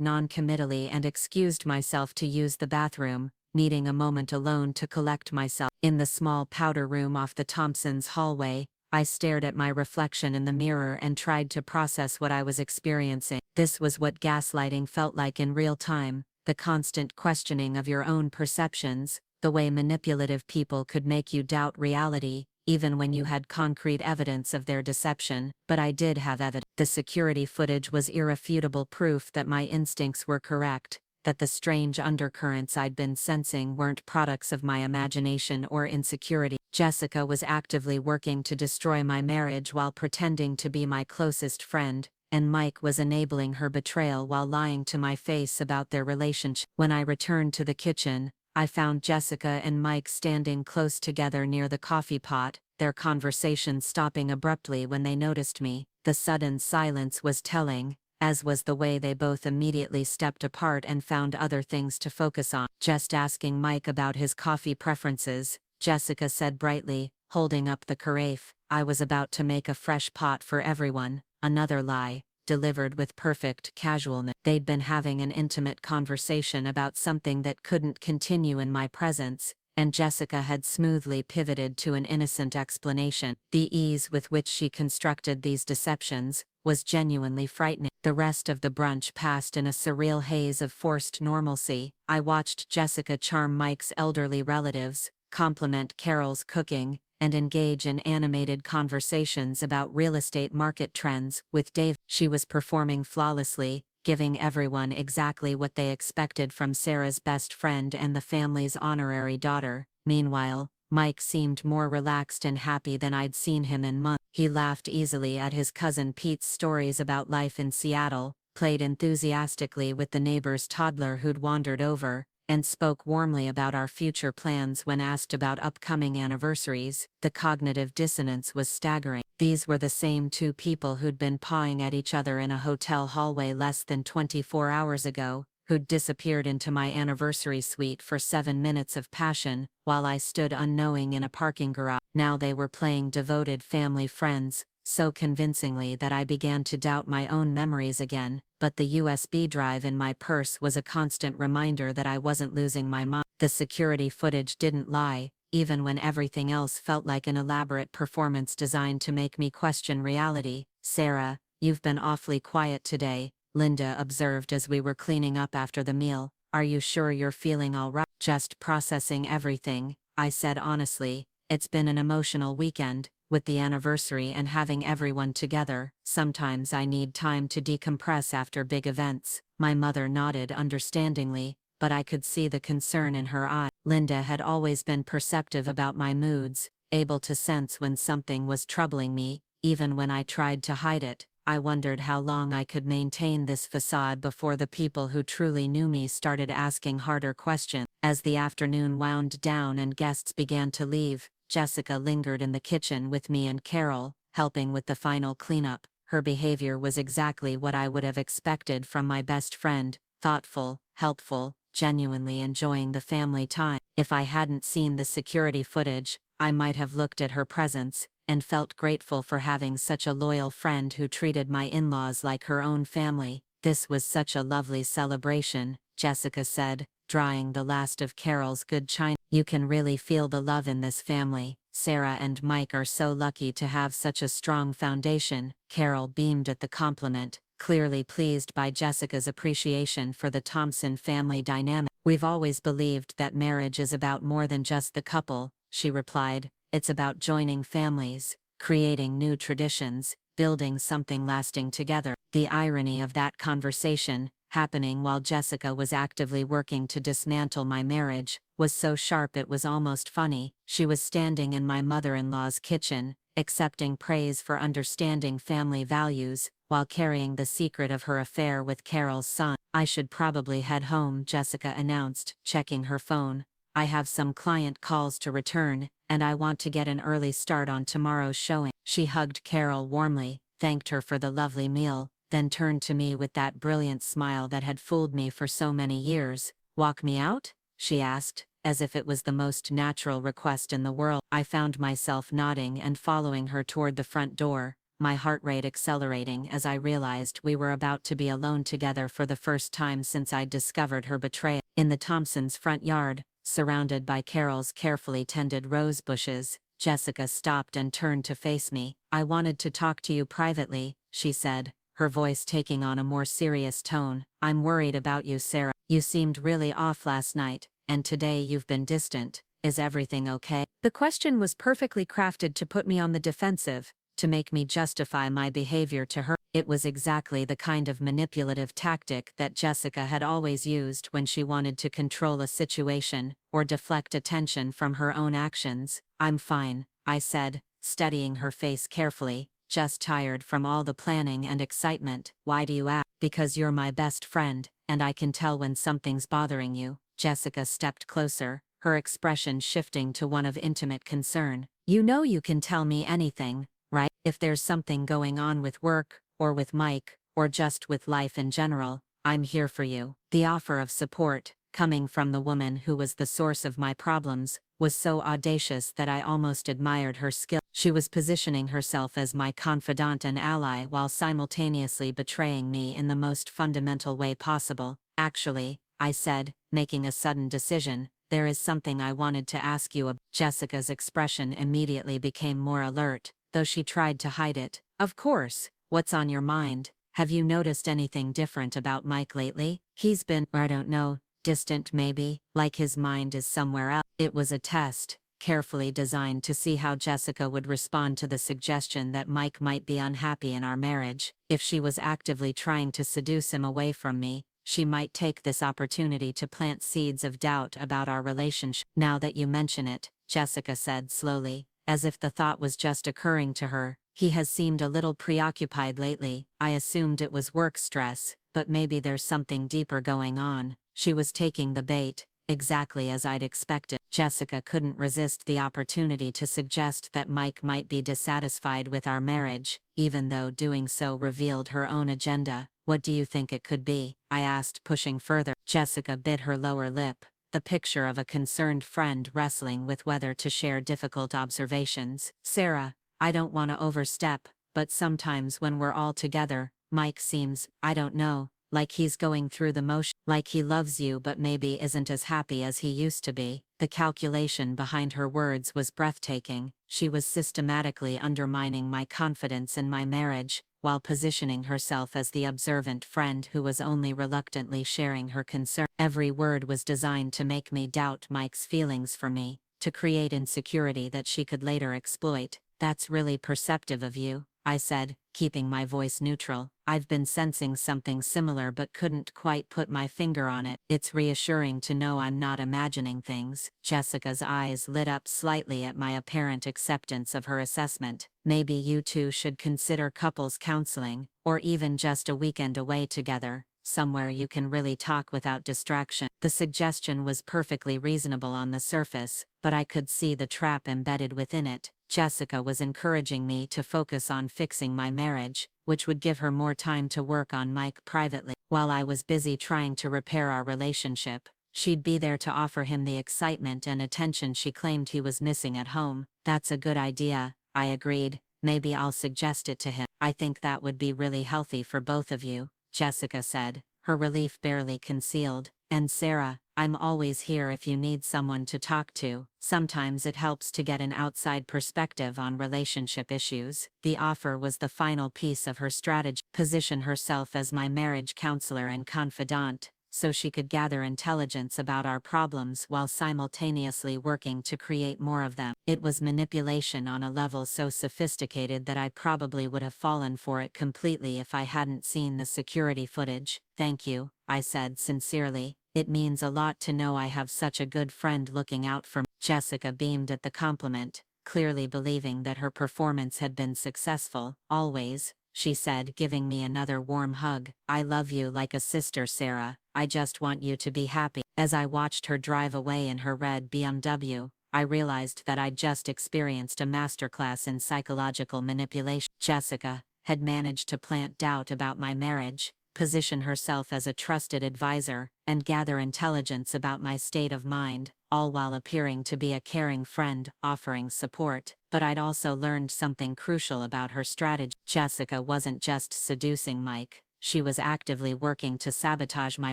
non-committally and excused myself to use the bathroom, needing a moment alone to collect myself. In the small powder room off the Thompsons' hallway, I stared at my reflection in the mirror and tried to process what I was experiencing. This was what gaslighting felt like in real time. The constant questioning of your own perceptions, the way manipulative people could make you doubt reality, even when you had concrete evidence of their deception. But I did have evidence. The security footage was irrefutable proof that my instincts were correct, that the strange undercurrents I'd been sensing weren't products of my imagination or insecurity. Jessica was actively working to destroy my marriage while pretending to be my closest friend, and Mike was enabling her betrayal while lying to my face about their relationship. When I returned to the kitchen, I found Jessica and Mike standing close together near the coffee pot, their conversation stopping abruptly when they noticed me. The sudden silence was telling, as was the way they both immediately stepped apart and found other things to focus on. Just asking Mike about his coffee preferences, Jessica said brightly, holding up the carafe. I was about to make a fresh pot for everyone. Another lie, delivered with perfect casualness. They'd been having an intimate conversation about something that couldn't continue in my presence, and Jessica had smoothly pivoted to an innocent explanation. The ease with which she constructed these deceptions was genuinely frightening. The rest of the brunch passed in a surreal haze of forced normalcy. I watched Jessica charm Mike's elderly relatives, compliment Carol's cooking, and engage in animated conversations about real estate market trends with Dave. She was performing flawlessly, giving everyone exactly what they expected from Sarah's best friend and the family's honorary daughter. Meanwhile, Mike seemed more relaxed and happy than I'd seen him in months. He laughed easily at his cousin Pete's stories about life in Seattle, played enthusiastically with the neighbor's toddler who'd wandered over, and spoke warmly about our future plans when asked about upcoming anniversaries. The cognitive dissonance was staggering. These were the same two people who'd been pawing at each other in a hotel hallway less than 24 hours ago, who'd disappeared into my anniversary suite for 7 minutes of passion, while I stood unknowing in a parking garage. Now they were playing devoted family friends, so convincingly that I began to doubt my own memories again, but the USB drive in my purse was a constant reminder that I wasn't losing my mind. The security footage didn't lie, even when everything else felt like an elaborate performance designed to make me question reality. Sarah, you've been awfully quiet today, Linda observed as we were cleaning up after the meal. Are you sure you're feeling all right? Just processing everything, I said honestly. It's been an emotional weekend, with the anniversary and having everyone together. Sometimes I need time to decompress after big events. My mother nodded understandingly, but I could see the concern in her eye. Linda had always been perceptive about my moods, able to sense when something was troubling me, even when I tried to hide it. I wondered how long I could maintain this facade before the people who truly knew me started asking harder questions. As the afternoon wound down and guests began to leave, Jessica lingered in the kitchen with me and Carol, helping with the final cleanup. Her behavior was exactly what I would have expected from my best friend, thoughtful, helpful, genuinely enjoying the family time. If I hadn't seen the security footage, I might have looked at her presence and felt grateful for having such a loyal friend who treated my in-laws like her own family. This was such a lovely celebration, Jessica said, drying the last of Carol's good china. You can really feel the love in this family. Sarah and Mike are so lucky to have such a strong foundation. Carol beamed at the compliment, clearly pleased by Jessica's appreciation for the Thompson family dynamic. We've always believed that marriage is about more than just the couple, she replied. It's about joining families, creating new traditions, building something lasting together. The irony of that conversation, happening while Jessica was actively working to dismantle my marriage, was so sharp it was almost funny. She was standing in my mother-in-law's kitchen, accepting praise for understanding family values, while carrying the secret of her affair with Carol's son. I should probably head home, Jessica announced, checking her phone. I have some client calls to return, and I want to get an early start on tomorrow's showing. She hugged Carol warmly, thanked her for the lovely meal, then turned to me with that brilliant smile that had fooled me for so many years. Walk me out? She asked, as if it was the most natural request in the world. I found myself nodding and following her toward the front door, my heart rate accelerating as I realized we were about to be alone together for the first time since I'd discovered her betrayal. In the Thompsons' front yard, surrounded by Carol's carefully tended rose bushes, Jessica stopped and turned to face me. I wanted to talk to you privately, she said, her voice taking on a more serious tone. I'm worried about you, Sarah. You seemed really off last night, and today you've been distant. Is everything okay? The question was perfectly crafted to put me on the defensive, to make me justify my behavior to her. It was exactly the kind of manipulative tactic that Jessica had always used when she wanted to control a situation or deflect attention from her own actions. I'm fine, I said, studying her face carefully, just tired from all the planning and excitement. Why do you ask? Because you're my best friend, and I can tell when something's bothering you, Jessica stepped closer, her expression shifting to one of intimate concern. You can tell me anything, right? If there's something going on with work, or with Mike, or just with life in general, I'm here for you. The offer of support, coming from the woman who was the source of my problems, was so audacious that I almost admired her skill. She was positioning herself as my confidant and ally while simultaneously betraying me in the most fundamental way possible. Actually, I said, making a sudden decision, there is something I wanted to ask you about. Jessica's expression immediately became more alert, though she tried to hide it. Of course, what's on your mind? Have you noticed anything different about Mike lately? He's been, I don't know, distant maybe, like his mind is somewhere else. It was a test, carefully designed to see how Jessica would respond to the suggestion that Mike might be unhappy in our marriage. If she was actively trying to seduce him away from me, she might take this opportunity to plant seeds of doubt about our relationship. Now that you mention it, Jessica said slowly, as if the thought was just occurring to her, he has seemed a little preoccupied lately. I assumed it was work stress, but maybe there's something deeper going on. She was taking the bait, exactly as I'd expected. Jessica couldn't resist the opportunity to suggest that Mike might be dissatisfied with our marriage, even though doing so revealed her own agenda. What do you think it could be? I asked, pushing further. Jessica bit her lower lip, the picture of a concerned friend wrestling with whether to share difficult observations. Sarah, I don't want to overstep, but sometimes when we're all together, Mike seems, I don't know, like he's going through the motion, like he loves you but maybe isn't as happy as he used to be. The calculation behind her words was breathtaking. She was systematically undermining my confidence in my marriage, while positioning herself as the observant friend who was only reluctantly sharing her concern. Every word was designed to make me doubt Mike's feelings for me, to create insecurity that she could later exploit. That's really perceptive of you, I said, keeping my voice neutral. I've been sensing something similar but couldn't quite put my finger on it. It's reassuring to know I'm not imagining things. Jessica's eyes lit up slightly at my apparent acceptance of her assessment. Maybe you two should consider couples counseling, or even just a weekend away together, somewhere you can really talk without distraction. The suggestion was perfectly reasonable on the surface, but I could see the trap embedded within it. Jessica was encouraging me to focus on fixing my marriage, which would give her more time to work on Mike privately. While I was busy trying to repair our relationship, she'd be there to offer him the excitement and attention she claimed he was missing at home. That's a good idea, I agreed. Maybe I'll suggest it to him. I think that would be really healthy for both of you, Jessica said, her relief barely concealed. And Sarah, I'm always here if you need someone to talk to. Sometimes it helps to get an outside perspective on relationship issues. The offer was the final piece of her strategy. Position herself as my marriage counselor and confidant, so she could gather intelligence about our problems while simultaneously working to create more of them. It was manipulation on a level so sophisticated that I probably would have fallen for it completely if I hadn't seen the security footage. Thank you, I said sincerely. It means a lot to know I have such a good friend looking out for me. Jessica beamed at the compliment, clearly believing that her performance had been successful. Always, she said, giving me another warm hug. I love you like a sister, Sarah. I just want you to be happy. As I watched her drive away in her red BMW, I realized that I'd just experienced a masterclass in psychological manipulation. Jessica had managed to plant doubt about my marriage, position herself as a trusted advisor, and gather intelligence about my state of mind, all while appearing to be a caring friend, offering support. But I'd also learned something crucial about her strategy. Jessica wasn't just seducing Mike, she was actively working to sabotage my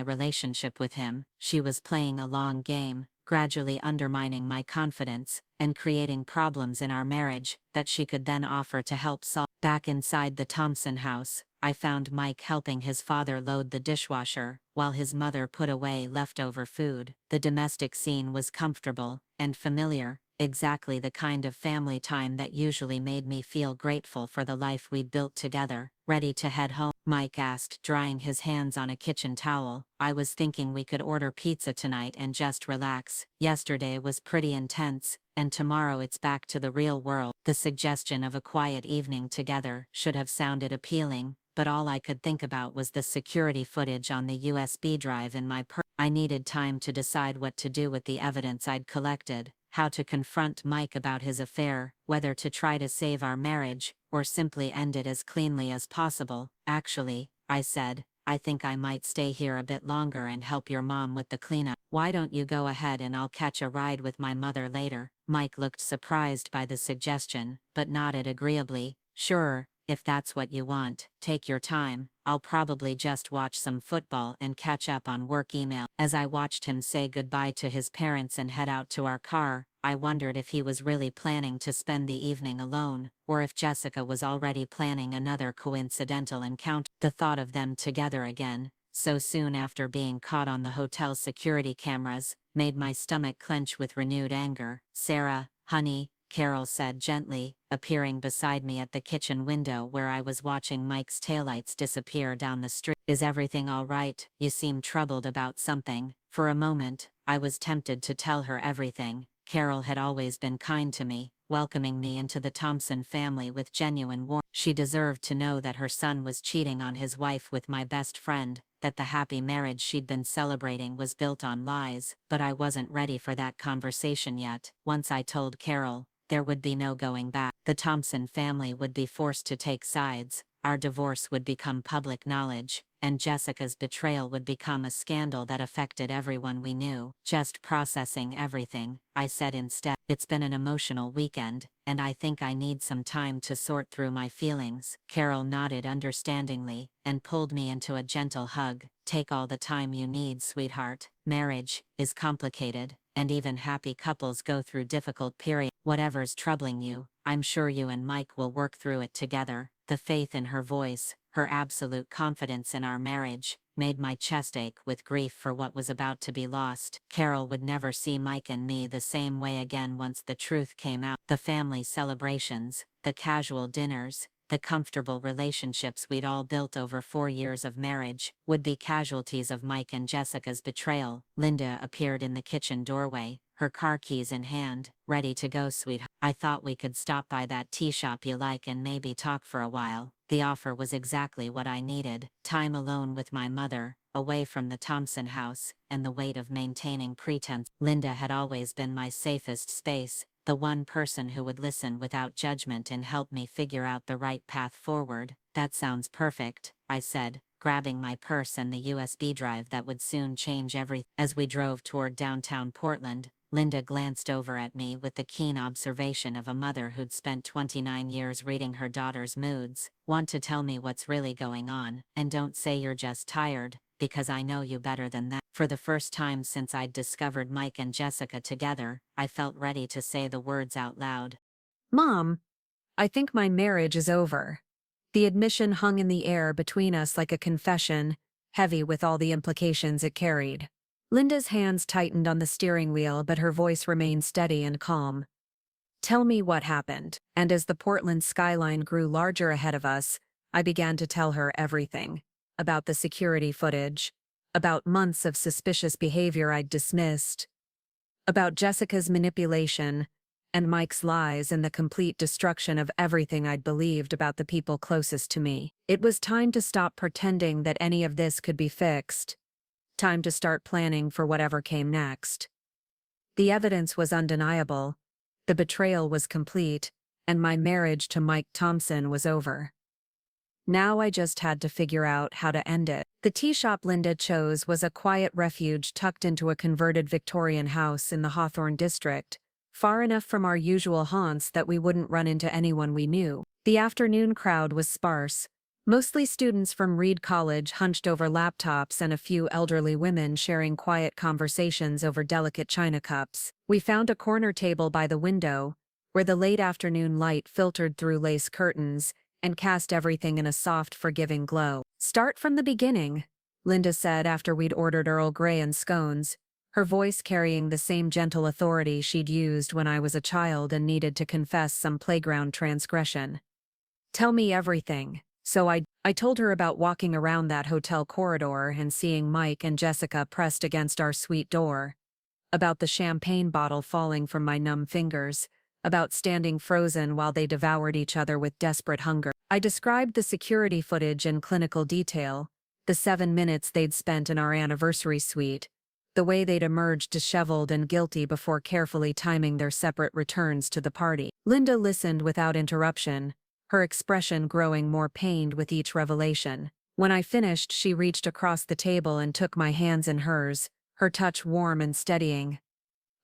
relationship with him. She was playing a long game, gradually undermining my confidence, and creating problems in our marriage that she could then offer to help solve. Back inside the Thompson house, I found Mike helping his father load the dishwasher, while his mother put away leftover food. The domestic scene was comfortable and familiar, exactly the kind of family time that usually made me feel grateful for the life we'd built together. Ready to head home? Mike asked, drying his hands on a kitchen towel. I was thinking we could order pizza tonight and just relax. Yesterday was pretty intense, and tomorrow it's back to the real world. The suggestion of a quiet evening together should have sounded appealing, but all I could think about was the security footage on the USB drive in my purse. I needed time to decide what to do with the evidence I'd collected, how to confront Mike about his affair, whether to try to save our marriage, or simply end it as cleanly as possible. Actually, I said, I think I might stay here a bit longer and help your mom with the cleanup. Why don't you go ahead and I'll catch a ride with my mother later? Mike looked surprised by the suggestion, but nodded agreeably. Sure, if that's what you want. Take your time. I'll probably just watch some football and catch up on work email. As I watched him say goodbye to his parents and head out to our car, I wondered if he was really planning to spend the evening alone, or if Jessica was already planning another coincidental encounter. The thought of them together again, so soon after being caught on the hotel security cameras, made my stomach clench with renewed anger. Sarah, honey, Carol said gently, appearing beside me at the kitchen window where I was watching Mike's taillights disappear down the street. Is everything all right? You seem troubled about something. For a moment, I was tempted to tell her everything. Carol had always been kind to me, welcoming me into the Thompson family with genuine warmth. She deserved to know that her son was cheating on his wife with my best friend, that the happy marriage she'd been celebrating was built on lies, but I wasn't ready for that conversation yet. Once I told Carol, there would be no going back. The Thompson family would be forced to take sides, our divorce would become public knowledge, and Jessica's betrayal would become a scandal that affected everyone we knew. Just processing everything, I said instead. It's been an emotional weekend, and I think I need some time to sort through my feelings. Carol nodded understandingly, and pulled me into a gentle hug. Take all the time you need, sweetheart. Marriage is complicated, and even happy couples go through difficult periods. Whatever's troubling you, I'm sure you and Mike will work through it together. The faith in her voice, her absolute confidence in our marriage, made my chest ache with grief for what was about to be lost. Carol would never see Mike and me the same way again once the truth came out. The family celebrations, the casual dinners, the comfortable relationships we'd all built over 4 years of marriage, would be casualties of Mike and Jessica's betrayal. Linda appeared in the kitchen doorway, her car keys in hand, ready to go, sweetheart. I thought we could stop by that tea shop you like and maybe talk for a while. The offer was exactly what I needed. Time alone with my mother, away from the Thompson house, and the weight of maintaining pretense. Linda had always been my safest space, the one person who would listen without judgment and help me figure out the right path forward. That sounds perfect, I said, grabbing my purse and the USB drive that would soon change everything. As we drove toward downtown Portland, Linda glanced over at me with the keen observation of a mother who'd spent 29 years reading her daughter's moods. Want to tell me what's really going on, and don't say you're just tired, because I know you better than that. For the first time since I'd discovered Mike and Jessica together, I felt ready to say the words out loud. Mom, I think my marriage is over. The admission hung in the air between us like a confession, heavy with all the implications it carried. Linda's hands tightened on the steering wheel, but her voice remained steady and calm. Tell me what happened. And as the Portland skyline grew larger ahead of us, I began to tell her everything. About the security footage, about months of suspicious behavior I'd dismissed, about Jessica's manipulation, and Mike's lies and the complete destruction of everything I'd believed about the people closest to me. It was time to stop pretending that any of this could be fixed. Time to start planning for whatever came next. The evidence was undeniable, the betrayal was complete, and my marriage to Mike Thompson was over. Now I just had to figure out how to end it. The tea shop Linda chose was a quiet refuge tucked into a converted Victorian house in the Hawthorne district, far enough from our usual haunts that we wouldn't run into anyone we knew. The afternoon crowd was sparse, mostly students from Reed College hunched over laptops and a few elderly women sharing quiet conversations over delicate china cups. We found a corner table by the window, where the late afternoon light filtered through lace curtains and cast everything in a soft, forgiving glow. Start from the beginning, Linda said after we'd ordered Earl Grey and scones, her voice carrying the same gentle authority she'd used when I was a child and needed to confess some playground transgression. Tell me everything. So I told her about walking around that hotel corridor and seeing Mike and Jessica pressed against our suite door, about the champagne bottle falling from my numb fingers, about standing frozen while they devoured each other with desperate hunger. I described the security footage in clinical detail, the 7 minutes they'd spent in our anniversary suite, the way they'd emerged disheveled and guilty before carefully timing their separate returns to the party. Linda listened without interruption, her expression growing more pained with each revelation. When I finished, she reached across the table and took my hands in hers, her touch warm and steadying.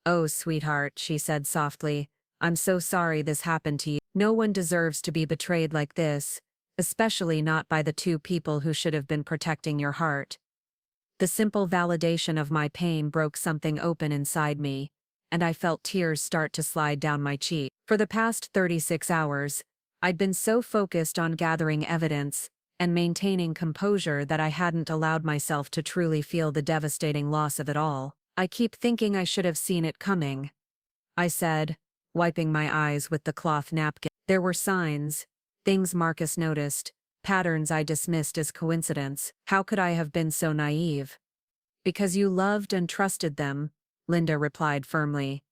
"Oh, sweetheart," she said softly, "I'm so sorry this happened to you. No one deserves to be betrayed like this, especially not by the two people who should have been protecting your heart." The simple validation of my pain broke something open inside me, and I felt tears start to slide down my cheek. For the past 36 hours, I'd been so focused on gathering evidence and maintaining composure that I hadn't allowed myself to truly feel the devastating loss of it all. "I keep thinking I should have seen it coming," I said, wiping my eyes with the cloth napkin. There were signs, things Marcus noticed, patterns I dismissed as coincidence. How could I have been so naive? "Because you loved and trusted them," Linda replied firmly.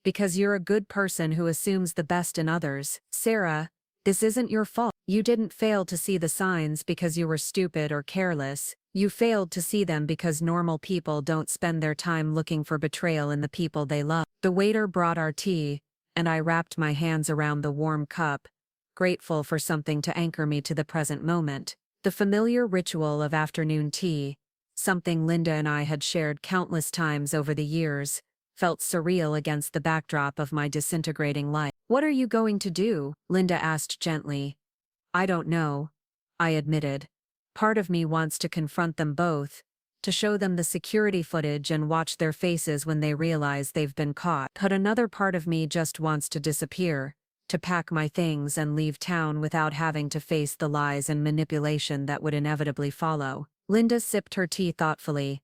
"Because you're a good person who assumes the best in others. Sarah, this isn't your fault. You didn't fail to see the signs because you were stupid or careless. You failed to see them because normal people don't spend their time looking for betrayal in the people they love." The waiter brought our tea, and I wrapped my hands around the warm cup, grateful for something to anchor me to the present moment. The familiar ritual of afternoon tea, something Linda and I had shared countless times over the years, felt surreal against the backdrop of my disintegrating life. "What are you going to do?" Linda asked gently. "I don't know," I admitted. "Part of me wants to confront them both, to show them the security footage and watch their faces when they realize they've been caught. But another part of me just wants to disappear, to pack my things and leave town without having to face the lies and manipulation that would inevitably follow." Linda sipped her tea thoughtfully.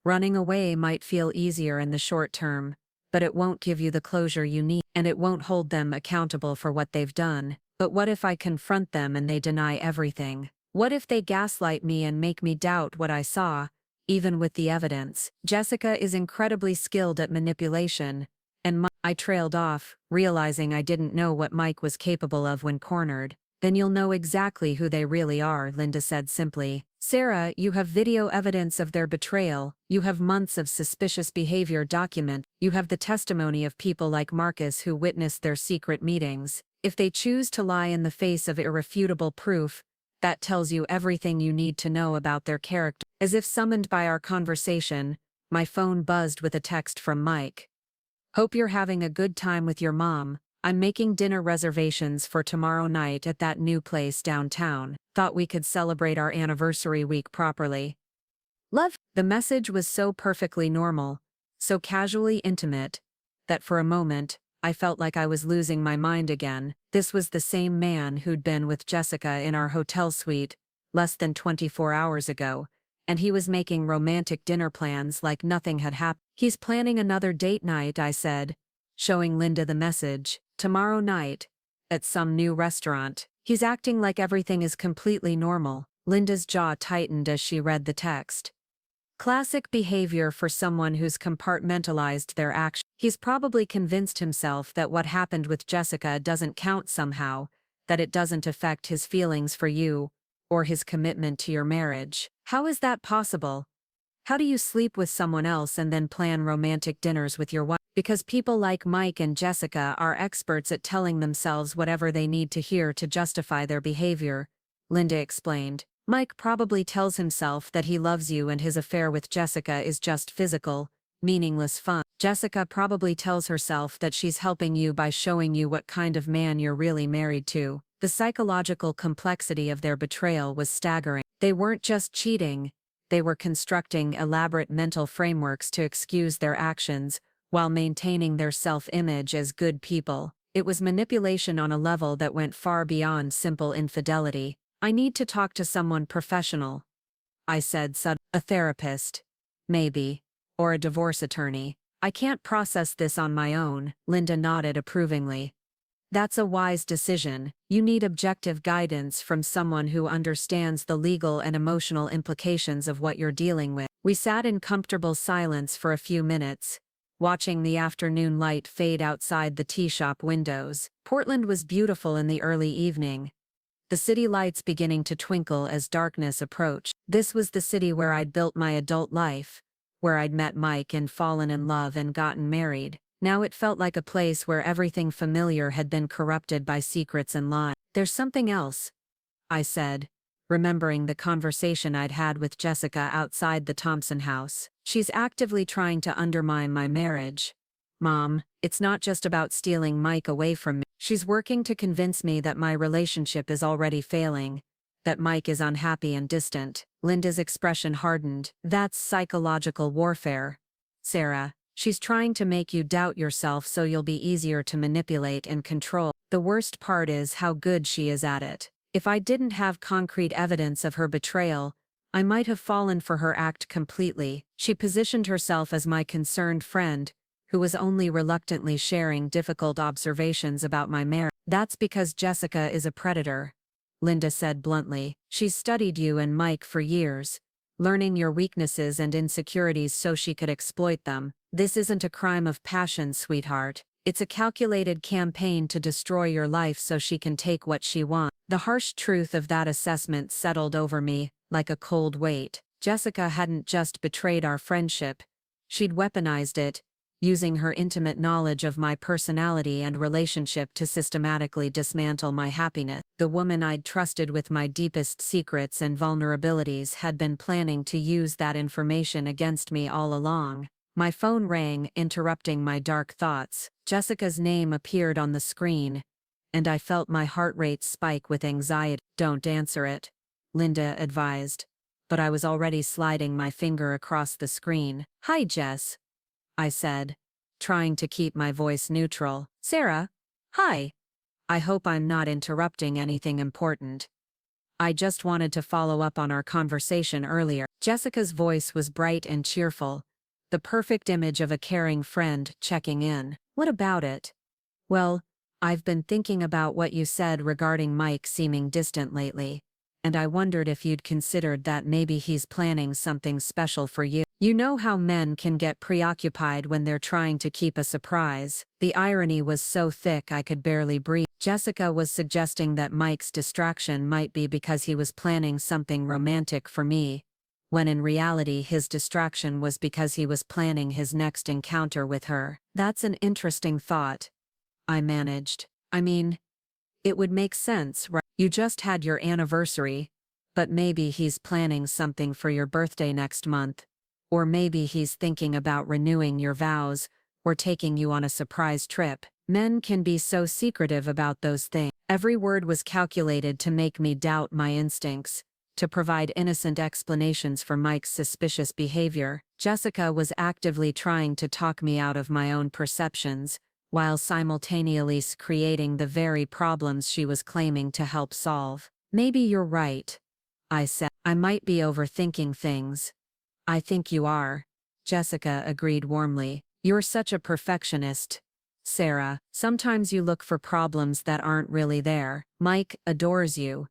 "Running away might feel easier in the short term, but it won't give you the closure you need, and it won't hold them accountable for what they've done. But what if I confront them and they deny everything? What if they gaslight me and make me doubt what I saw, even with the evidence? Jessica is incredibly skilled at manipulation, and I trailed off, realizing I didn't know what Mike was capable of when cornered. "Then you'll know exactly who they really are," Linda said simply. "Sarah, you have video evidence of their betrayal, you have months of suspicious behavior documented, you have the testimony of people like Marcus who witnessed their secret meetings. If they choose to lie in the face of irrefutable proof, that tells you everything you need to know about their character." As if summoned by our conversation, my phone buzzed with a text from Mike. "Hope you're having a good time with your mom. I'm making dinner reservations for tomorrow night at that new place downtown. Thought we could celebrate our anniversary week properly. Love." The message was so perfectly normal, so casually intimate, that for a moment, I felt like I was losing my mind again. This was the same man who'd been with Jessica in our hotel suite less than 24 hours ago, and he was making romantic dinner plans like nothing had happened. "He's planning another date night," I said, showing Linda the message. "Tomorrow night, at some new restaurant. He's acting like everything is completely normal." Linda's jaw tightened as she read the text. Classic behavior for someone who's compartmentalized their actions. He's probably convinced himself that what happened with Jessica doesn't count somehow, that it doesn't affect his feelings for you, or his commitment to your marriage. How is that possible? How do you sleep with someone else and then plan romantic dinners with your wife? Because people like Mike and Jessica are experts at telling themselves whatever they need to hear to justify their behavior, Linda explained. Mike probably tells himself that he loves you and his affair with Jessica is just physical, meaningless fun. Jessica probably tells herself that she's helping you by showing you what kind of man you're really married to. The psychological complexity of their betrayal was staggering. They weren't just cheating, they were constructing elaborate mental frameworks to excuse their actions, while maintaining their self-image as good people. It was manipulation on a level that went far beyond simple infidelity. "I need to talk to someone professional," I said suddenly. "A therapist, maybe, or a divorce attorney. I can't process this on my own," Linda nodded approvingly. "That's a wise decision. You need objective guidance from someone who understands the legal and emotional implications of what you're dealing with." We sat in comfortable silence for a few minutes, watching the afternoon light fade outside the tea shop windows. Portland was beautiful in the early evening. the city lights beginning to twinkle as darkness approached. This was the city where I'd built my adult life, where I'd met Mike and fallen in love and gotten married. Now it felt like a place where everything familiar had been corrupted by secrets and lies. "There's something else," I said, remembering the conversation I'd had with Jessica outside the Thompson house. "She's actively trying to undermine my marriage. Mom, it's not just about stealing Mike away from me. She's working to convince me that my relationship is already failing, that Mike is unhappy and distant." Linda's expression hardened. "That's psychological warfare, Sarah. She's trying to make you doubt yourself so you'll be easier to manipulate and control. The worst part is how good she is at it. If I didn't have concrete evidence of her betrayal, I might have fallen for her act completely." She positioned herself as my concerned friend, who was only reluctantly sharing difficult observations about my marriage. "That's because Jessica is a predator," Linda said bluntly. "She's studied you and Mike for years, learning your weaknesses and insecurities so she could exploit them. This isn't a crime of passion, sweetheart. It's a calculated campaign to destroy your life so she can take what she wants." The harsh truth of that assessment settled over me, like a cold weight. Jessica hadn't just betrayed our friendship. She'd weaponized it, using her intimate knowledge of my personality and relationship to systematically dismantle my happiness. The woman I'd trusted with my deepest secrets and vulnerabilities had been planning to use that information against me all along. My phone rang, interrupting my dark thoughts. Jessica's name appeared on the screen, and I felt my heart rate spike with anxiety. "Don't answer it," Linda advised, but I was already sliding my finger across the screen. "Hi, Jess," I said, trying to keep my voice neutral. "Sarah? Hi. I hope I'm not interrupting anything important. I just wanted to follow up on our conversation earlier." Jessica's voice was bright and cheerful, the perfect image of a caring friend checking in. "What about it?" "Well, I've been thinking about what you said regarding Mike seeming distant lately, and I wondered if you'd considered that maybe he's planning something special for you. You know how men can get preoccupied when they're trying to keep a surprise." The irony was so thick I could barely breathe. Jessica was suggesting that Mike's distraction might be because he was planning something romantic for me, when in reality his distraction was because he was planning his next encounter with her. "That's an interesting thought," I managed. "I mean, it would make sense, right? You just had your anniversary, but maybe he's planning something for your birthday next month. Or maybe he's thinking about renewing your vows, or taking you on a surprise trip." Men can be so secretive about those things. Every word was calculated to make me doubt my instincts, to provide innocent explanations for Mike's suspicious behavior. Jessica was actively trying to talk me out of my own perceptions, while simultaneously creating the very problems she was claiming to help solve. "Maybe you're right," I said. "I might be overthinking things." "I think you are," Jessica agreed warmly. "You're such a perfectionist, Sarah. Sometimes you look for problems that aren't really there. Mike adores you.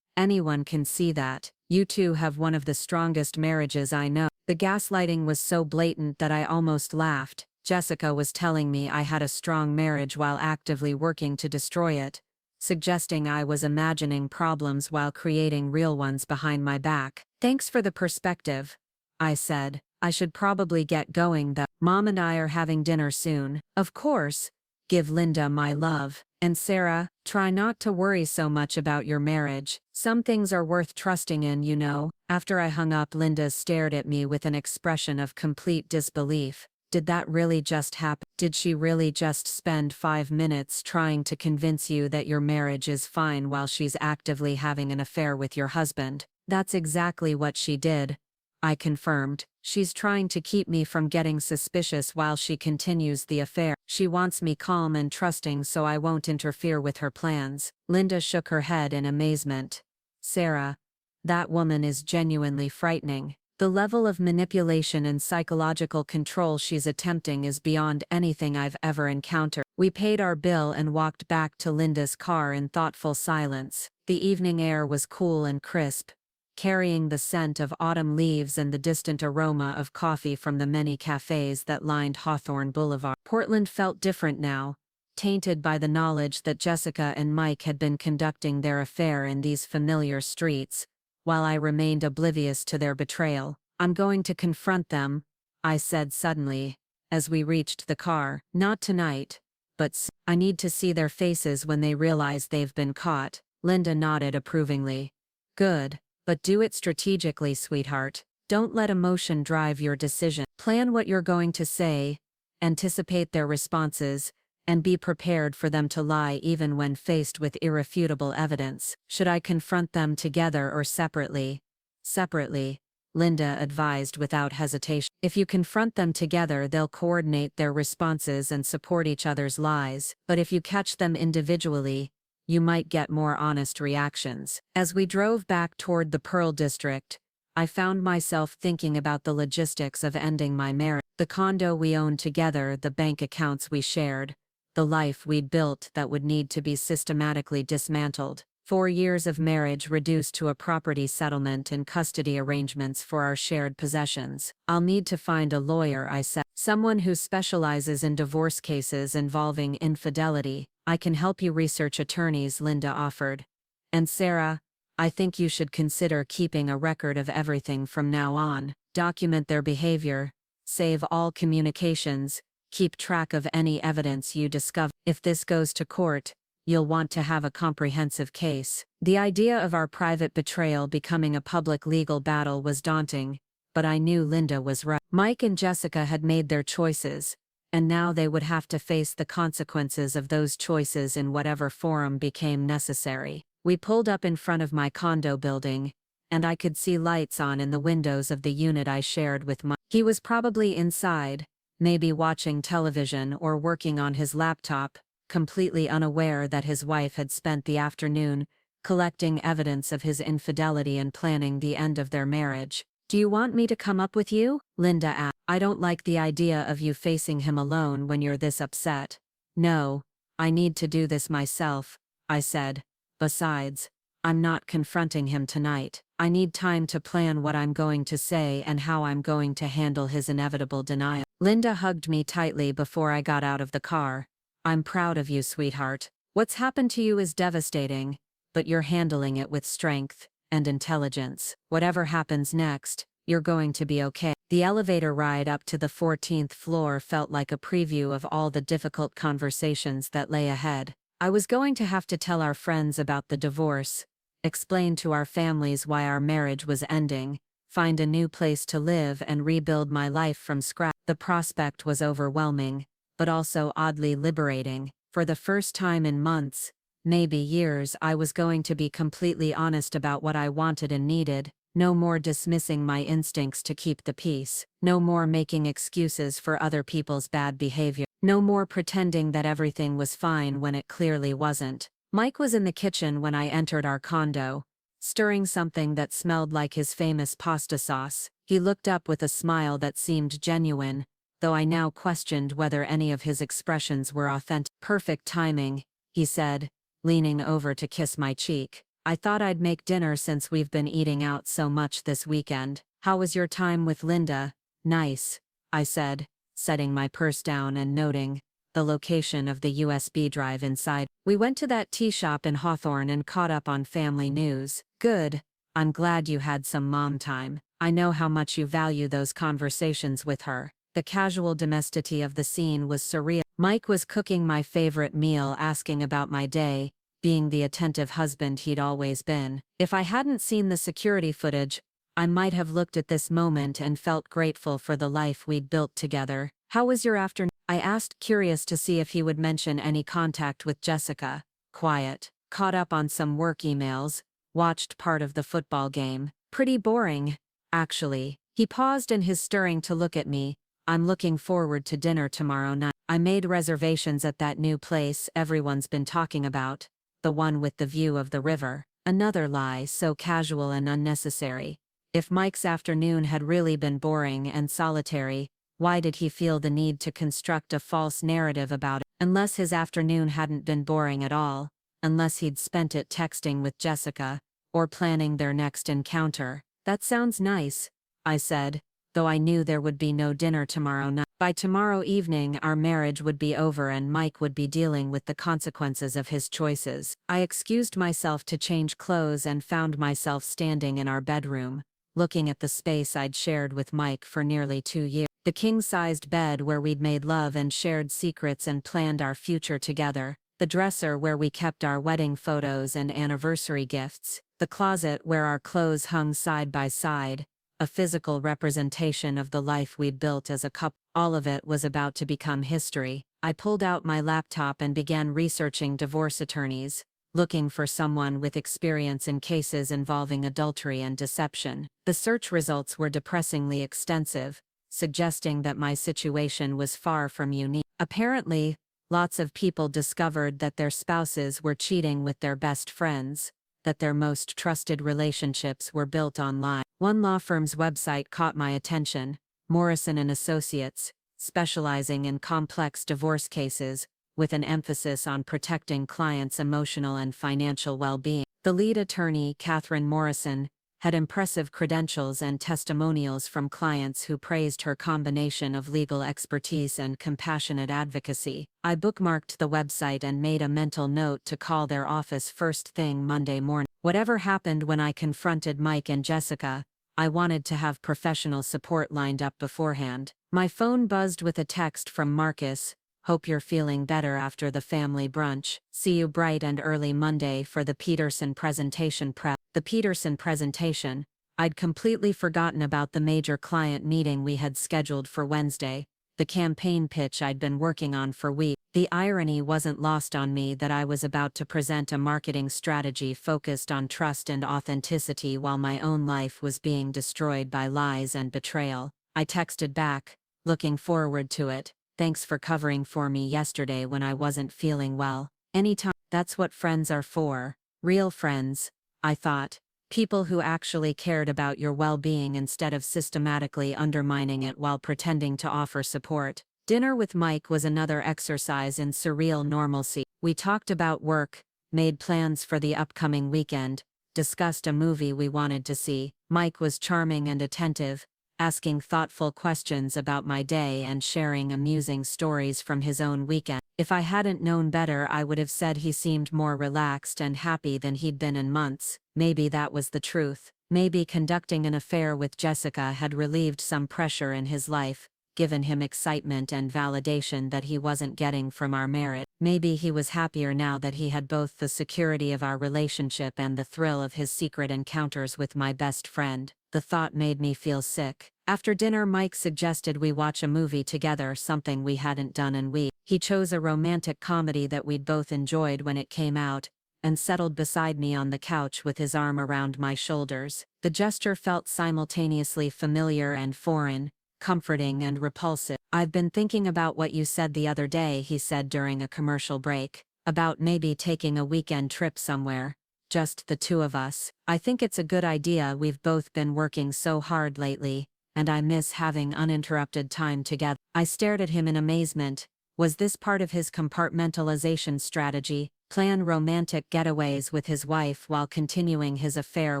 Anyone can see that. You two have one of the strongest marriages I know." The gaslighting was so blatant that I almost laughed. Jessica was telling me I had a strong marriage while actively working to destroy it, suggesting I was imagining problems while creating real ones behind my back. "Thanks for the perspective," I said. "I should probably get going though. Mom and I are having dinner soon." "Of course. Give Linda my love. And Sarah, try not to worry so much about your marriage. Some things are worth trusting in, you know." After I hung up, Linda stared at me with an expression of complete disbelief. "Did that really just happen? Did she really just spend 5 minutes trying to convince you that your marriage is fine while she's actively having an affair with your husband?" "That's exactly what she did," I confirmed. "She's trying to keep me from getting suspicious while she continues the affair. She wants me calm and trusting so I won't interfere with her plans." Linda shook her head in amazement. "Sarah, that woman is genuinely frightening. The level of manipulation and psychological control she's attempting is beyond anything I've ever encountered." We paid our bill and walked back to Linda's car in thoughtful silence. The evening air was cool and crisp, carrying the scent of autumn leaves and the distant aroma of coffee from the many cafes that lined Hawthorne Boulevard. Portland felt different now, tainted by the knowledge that Jessica and Mike had been conducting their affair in these familiar streets, while I remained oblivious to their betrayal. I'm going to confront them, I said suddenly, as we reached the car. Not tonight, but I need to see their faces when they realize they've been caught. Linda nodded approvingly. Good, but do it strategically, sweetheart. Don't let emotion drive your decision. Plan what you're going to say, anticipate their responses, and be prepared for them to lie even when faced with irrefutable evidence. Should I confront them together or separately? Separately, Linda advised without hesitation. If you confront them together, they'll coordinate their responses and support each other's lies, but if you catch them individually, you might get more honest reactions. As we drove back toward the Pearl District, I found myself thinking about the logistics of ending my marriage. The condo we owned together, the bank accounts we shared, the life we'd built that would need to be systematically dismantled. 4 years of marriage reduced to a property settlement and custody arrangements for our shared possessions. I'll need to find a lawyer, I said. Someone who specializes in divorce cases involving infidelity. I can help you research attorneys, Linda offered. And Sarah, I think you should consider keeping a record of everything from now on. Document their behavior, save all communications, keep track of any evidence you discover. If this goes to court, you'll want to have a comprehensive case. The idea of our private betrayal becoming a public legal battle was daunting, but I knew Linda was right. Mike and Jessica had made their choices, and now they would have to face the consequences of those choices in whatever forum became necessary. We pulled up in front of my condo building, and I could see lights on in the windows of the unit I shared with Mike. He was probably inside, maybe watching television or working on his laptop, completely unaware that his wife had spent the afternoon collecting evidence of his infidelity and planning the end of their marriage. Do you want me to come up with you? Linda asked. I don't like the idea of you facing him alone when you're this upset. No, I need to do this myself, I said. Besides, I'm not confronting him tonight. I need time to plan what I'm going to say and how I'm going to handle his inevitable denial. Linda hugged me tightly before I got out of the car. I'm proud of you, sweetheart. What's happened to you is devastating, but you're handling it with strength and intelligence. Whatever happens next, you're going to be okay. The elevator ride up to the 14th floor felt like a preview of all the difficult conversations that lay ahead. I was going to have to tell our friends about the divorce, explain to our families why our marriage was ending, find a new place to live and rebuild my life from scratch. The prospect was overwhelming, but also oddly liberating. For the first time in months, maybe years, I was going to be completely honest about what I wanted and needed. No more dismissing my instincts to keep the peace. No more making excuses for other people's bad behavior. No more pretending that everything was fine when it clearly wasn't. Mike was in the kitchen when I entered our condo, stirring something that smelled like his famous pasta sauce. He looked up with a smile that seemed genuine, though I now questioned whether any of his expressions were authentic. Perfect timing, he said, leaning over to kiss my cheek. I thought I'd make dinner since we've been eating out so much this weekend. How was your time with Linda? Nice, I said, setting my purse down and noting the location of the USB drive inside. We went to that tea shop in Hawthorne and caught up on family news. Good. I'm glad you had some mom time. I know how much you value those conversations with her. The casual domesticity of the scene was surreal. Mike was cooking my favorite meal, asking about my day, being the attentive husband he'd always been. If I hadn't seen the security footage, I might have looked at this moment and felt grateful for the life we'd built together. How was your afternoon? I asked, curious to see if he would mention any contact with Jessica. Quiet. Caught up on some work emails, watched part of the football game. Pretty boring, actually. He paused in his stirring to look at me. I'm looking forward to dinner tomorrow night. I made reservations at that new place everyone's been talking about, the one with the view of the river. Another lie, so casual and unnecessary. If Mike's afternoon had really been boring and solitary, why did he feel the need to construct a false narrative about it? Unless his afternoon hadn't been boring at all, unless he'd spent it texting with Jessica, or planning their next encounter. That sounds nice, I said, though I knew there would be no dinner tomorrow night. By tomorrow evening, our marriage would be over and Mike would be dealing with the consequences of his choices. I excused myself to change clothes and found myself standing in our bedroom, looking at the space I'd shared with Mike for nearly 2 years. The king-sized bed where we'd made love and shared secrets and planned our future together. The dresser where we kept our wedding photos and anniversary gifts. The closet where our clothes hung side by side. A physical representation of the life we'd built as a couple. All of it was about to become history. I pulled out my laptop and began researching divorce attorneys, looking for someone with experience in cases involving adultery and deception. The search results were depressingly extensive, suggesting that my situation was far from unique. Apparently, lots of people discovered that their spouses were cheating with their best friends, that their most trusted relationships were built online. One law firm's website caught my attention, Morrison & Associates, specializing in complex divorce cases, with an emphasis on protecting clients' emotional and financial well-being. The lead attorney, Catherine Morrison, had impressive credentials and testimonials from clients who praised her combination of legal expertise and compassionate advocacy. I bookmarked the website and made a mental note to call their office first thing Monday morning. Whatever happened when I confronted Mike and Jessica, I wanted to have professional support lined up beforehand. My phone buzzed with a text from Marcus. Hope you're feeling better after the family brunch. See you bright and early Monday for the Peterson presentation prep. The Peterson presentation. I'd completely forgotten about the major client meeting we had scheduled for Wednesday, the campaign pitch I'd been working on for weeks. The irony wasn't lost on me that I was about to present a marketing strategy focused on trust and authenticity while my own life was being destroyed by lies and betrayal. I texted back, looking forward to it. Thanks for covering for me yesterday when I wasn't feeling well. Anytime. That's what friends are for. Real friends, I thought. People who actually cared about your well-being instead of systematically undermining it while pretending to offer support. Dinner with Mike was another exercise in surreal normalcy. We talked about work, made plans for the upcoming weekend, discussed a movie we wanted to see. Mike was charming and attentive, asking thoughtful questions about my day and sharing amusing stories from his own weekend. If I hadn't known better, I would have said he seemed more relaxed and happy than he'd been in months. Maybe that was the truth. Maybe conducting an affair with Jessica had relieved some pressure in his life, given him excitement and validation that he wasn't getting from our marriage. Maybe he was happier now that he had both the security of our relationship and the thrill of his secret encounters with my best friend. The thought made me feel sick. After dinner, Mike suggested we watch a movie together, something we hadn't done in weeks. He chose a romantic comedy that we'd both enjoyed when it came out, and settled beside me on the couch with his arm around my shoulders. The gesture felt simultaneously familiar and foreign, comforting and repulsive. I've been thinking about what you said the other day, he said during a commercial break, about maybe taking a weekend trip somewhere, just the two of us. I think it's a good idea. We've both been working so hard lately, and I miss having uninterrupted time together. I stared at him in amazement. Was this part of his compartmentalization strategy? Plan romantic getaways with his wife while continuing his affair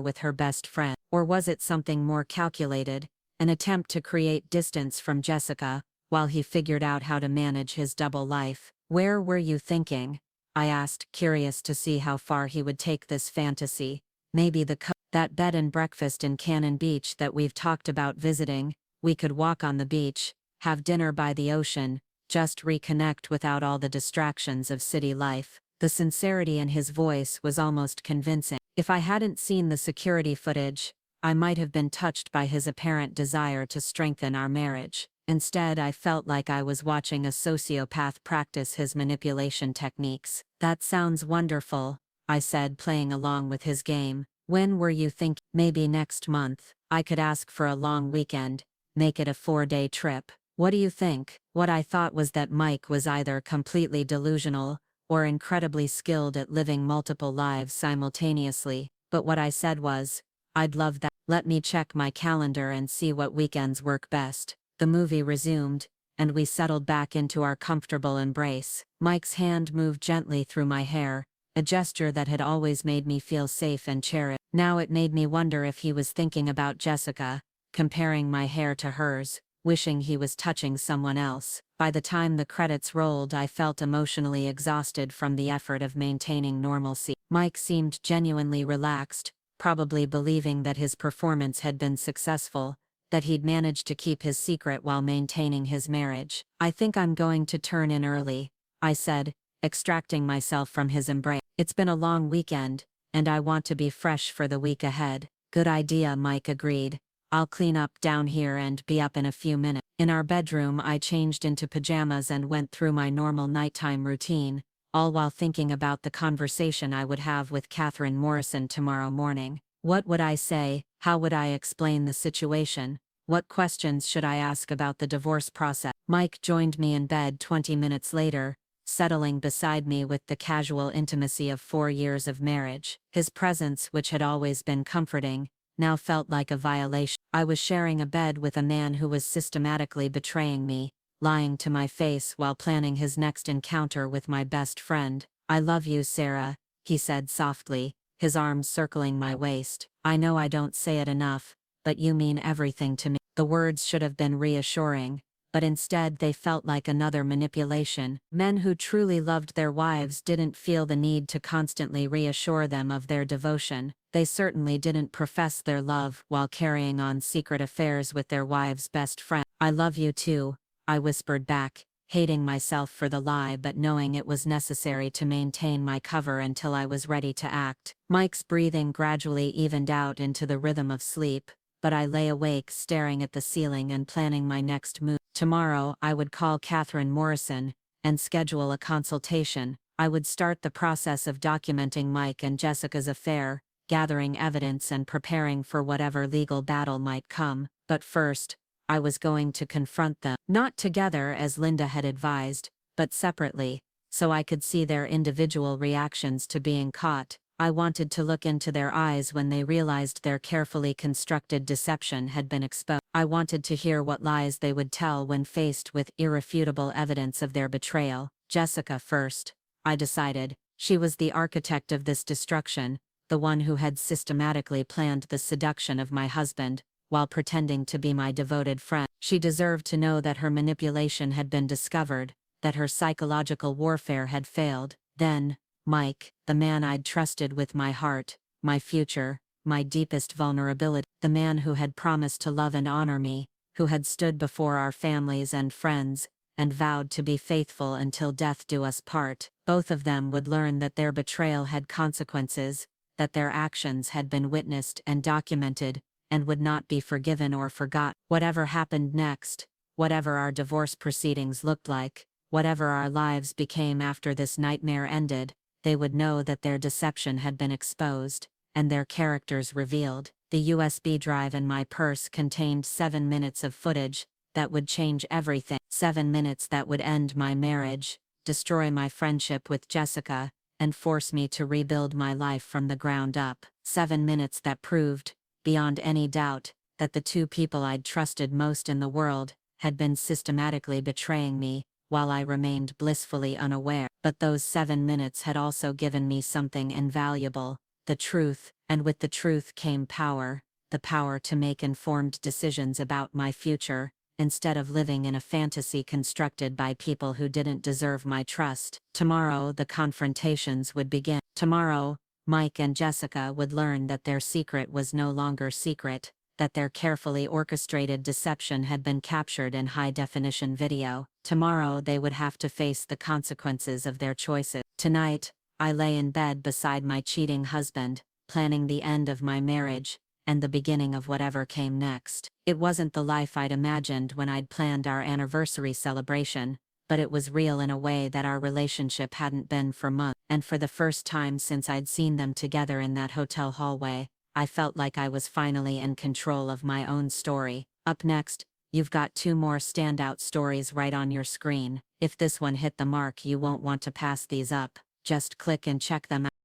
with her best friend? Or was it something more calculated, an attempt to create distance from Jessica, while he figured out how to manage his double life? Where were you thinking? I asked, curious to see how far he would take this fantasy. Maybe that bed and breakfast in Cannon Beach that we've talked about visiting. We could walk on the beach, have dinner by the ocean, just reconnect without all the distractions of city life. The sincerity in his voice was almost convincing. If I hadn't seen the security footage, I might have been touched by his apparent desire to strengthen our marriage. Instead, I felt like I was watching a sociopath practice his manipulation techniques. That sounds wonderful, I said, playing along with his game. When were you thinking? Maybe next month. I could ask for a long weekend, make it a 4-day trip. What do you think? What I thought was that Mike was either completely delusional, or incredibly skilled at living multiple lives simultaneously, but what I said was, I'd love that. Let me check my calendar and see what weekends work best. The movie resumed, and we settled back into our comfortable embrace. Mike's hand moved gently through my hair, a gesture that had always made me feel safe and cherished. Now it made me wonder if he was thinking about Jessica, comparing my hair to hers. wishing he was touching someone else. By the time the credits rolled, I felt emotionally exhausted from the effort of maintaining normalcy. Mike seemed genuinely relaxed, probably believing that his performance had been successful, that he'd managed to keep his secret while maintaining his marriage. "I think I'm going to turn in early," I said, extracting myself from his embrace. "It's been a long weekend, and I want to be fresh for the week ahead." "Good idea," Mike agreed. "I'll clean up down here and be up in a few minutes." In our bedroom, I changed into pajamas and went through my normal nighttime routine, all while thinking about the conversation I would have with Catherine Morrison tomorrow morning. What would I say? How would I explain the situation? What questions should I ask about the divorce process? Mike joined me in bed 20 minutes later, settling beside me with the casual intimacy of 4 years of marriage. His presence, which had always been comforting, now felt like a violation. I was sharing a bed with a man who was systematically betraying me, lying to my face while planning his next encounter with my best friend. "I love you, Sarah," he said softly, his arms circling my waist. "I know I don't say it enough, but you mean everything to me." The words should have been reassuring, but instead they felt like another manipulation. Men who truly loved their wives didn't feel the need to constantly reassure them of their devotion. They certainly didn't profess their love while carrying on secret affairs with their wives' best friend. "I love you too," I whispered back, hating myself for the lie but knowing it was necessary to maintain my cover until I was ready to act. Mike's breathing gradually evened out into the rhythm of sleep, but I lay awake staring at the ceiling and planning my next move. Tomorrow, I would call Catherine Morrison and schedule a consultation. I would start the process of documenting Mike and Jessica's affair, gathering evidence and preparing for whatever legal battle might come. But first, I was going to confront them. Not together as Linda had advised, but separately, so I could see their individual reactions to being caught. I wanted to look into their eyes when they realized their carefully constructed deception had been exposed. I wanted to hear what lies they would tell when faced with irrefutable evidence of their betrayal. Jessica first, I decided. She was the architect of this destruction, the one who had systematically planned the seduction of my husband, while pretending to be my devoted friend. She deserved to know that her manipulation had been discovered, that her psychological warfare had failed. Then, Mike, the man I'd trusted with my heart, my future, my deepest vulnerability, the man who had promised to love and honor me, who had stood before our families and friends, and vowed to be faithful until death do us part. Both of them would learn that their betrayal had consequences, that their actions had been witnessed and documented, and would not be forgiven or forgotten. Whatever happened next, whatever our divorce proceedings looked like, whatever our lives became after this nightmare ended, they would know that their deception had been exposed, and their characters revealed. The USB drive in my purse contained 7 minutes of footage that would change everything. 7 minutes that would end my marriage, destroy my friendship with Jessica, and force me to rebuild my life from the ground up. 7 minutes that proved, beyond any doubt, that the two people I'd trusted most in the world had been systematically betraying me, while I remained blissfully unaware. But those 7 minutes had also given me something invaluable, the truth, and with the truth came power, the power to make informed decisions about my future, instead of living in a fantasy constructed by people who didn't deserve my trust. Tomorrow the confrontations would begin. Tomorrow, Mike and Jessica would learn that their secret was no longer secret, that their carefully orchestrated deception had been captured in high-definition video. Tomorrow they would have to face the consequences of their choices. Tonight, I lay in bed beside my cheating husband, planning the end of my marriage, and the beginning of whatever came next. It wasn't the life I'd imagined when I'd planned our anniversary celebration, but it was real in a way that our relationship hadn't been for months. And for the first time since I'd seen them together in that hotel hallway, I felt like I was finally in control of my own story. Up next, you've got 2 more standout stories right on your screen. If this one hit the mark, you won't want to pass these up. Just click and check them out.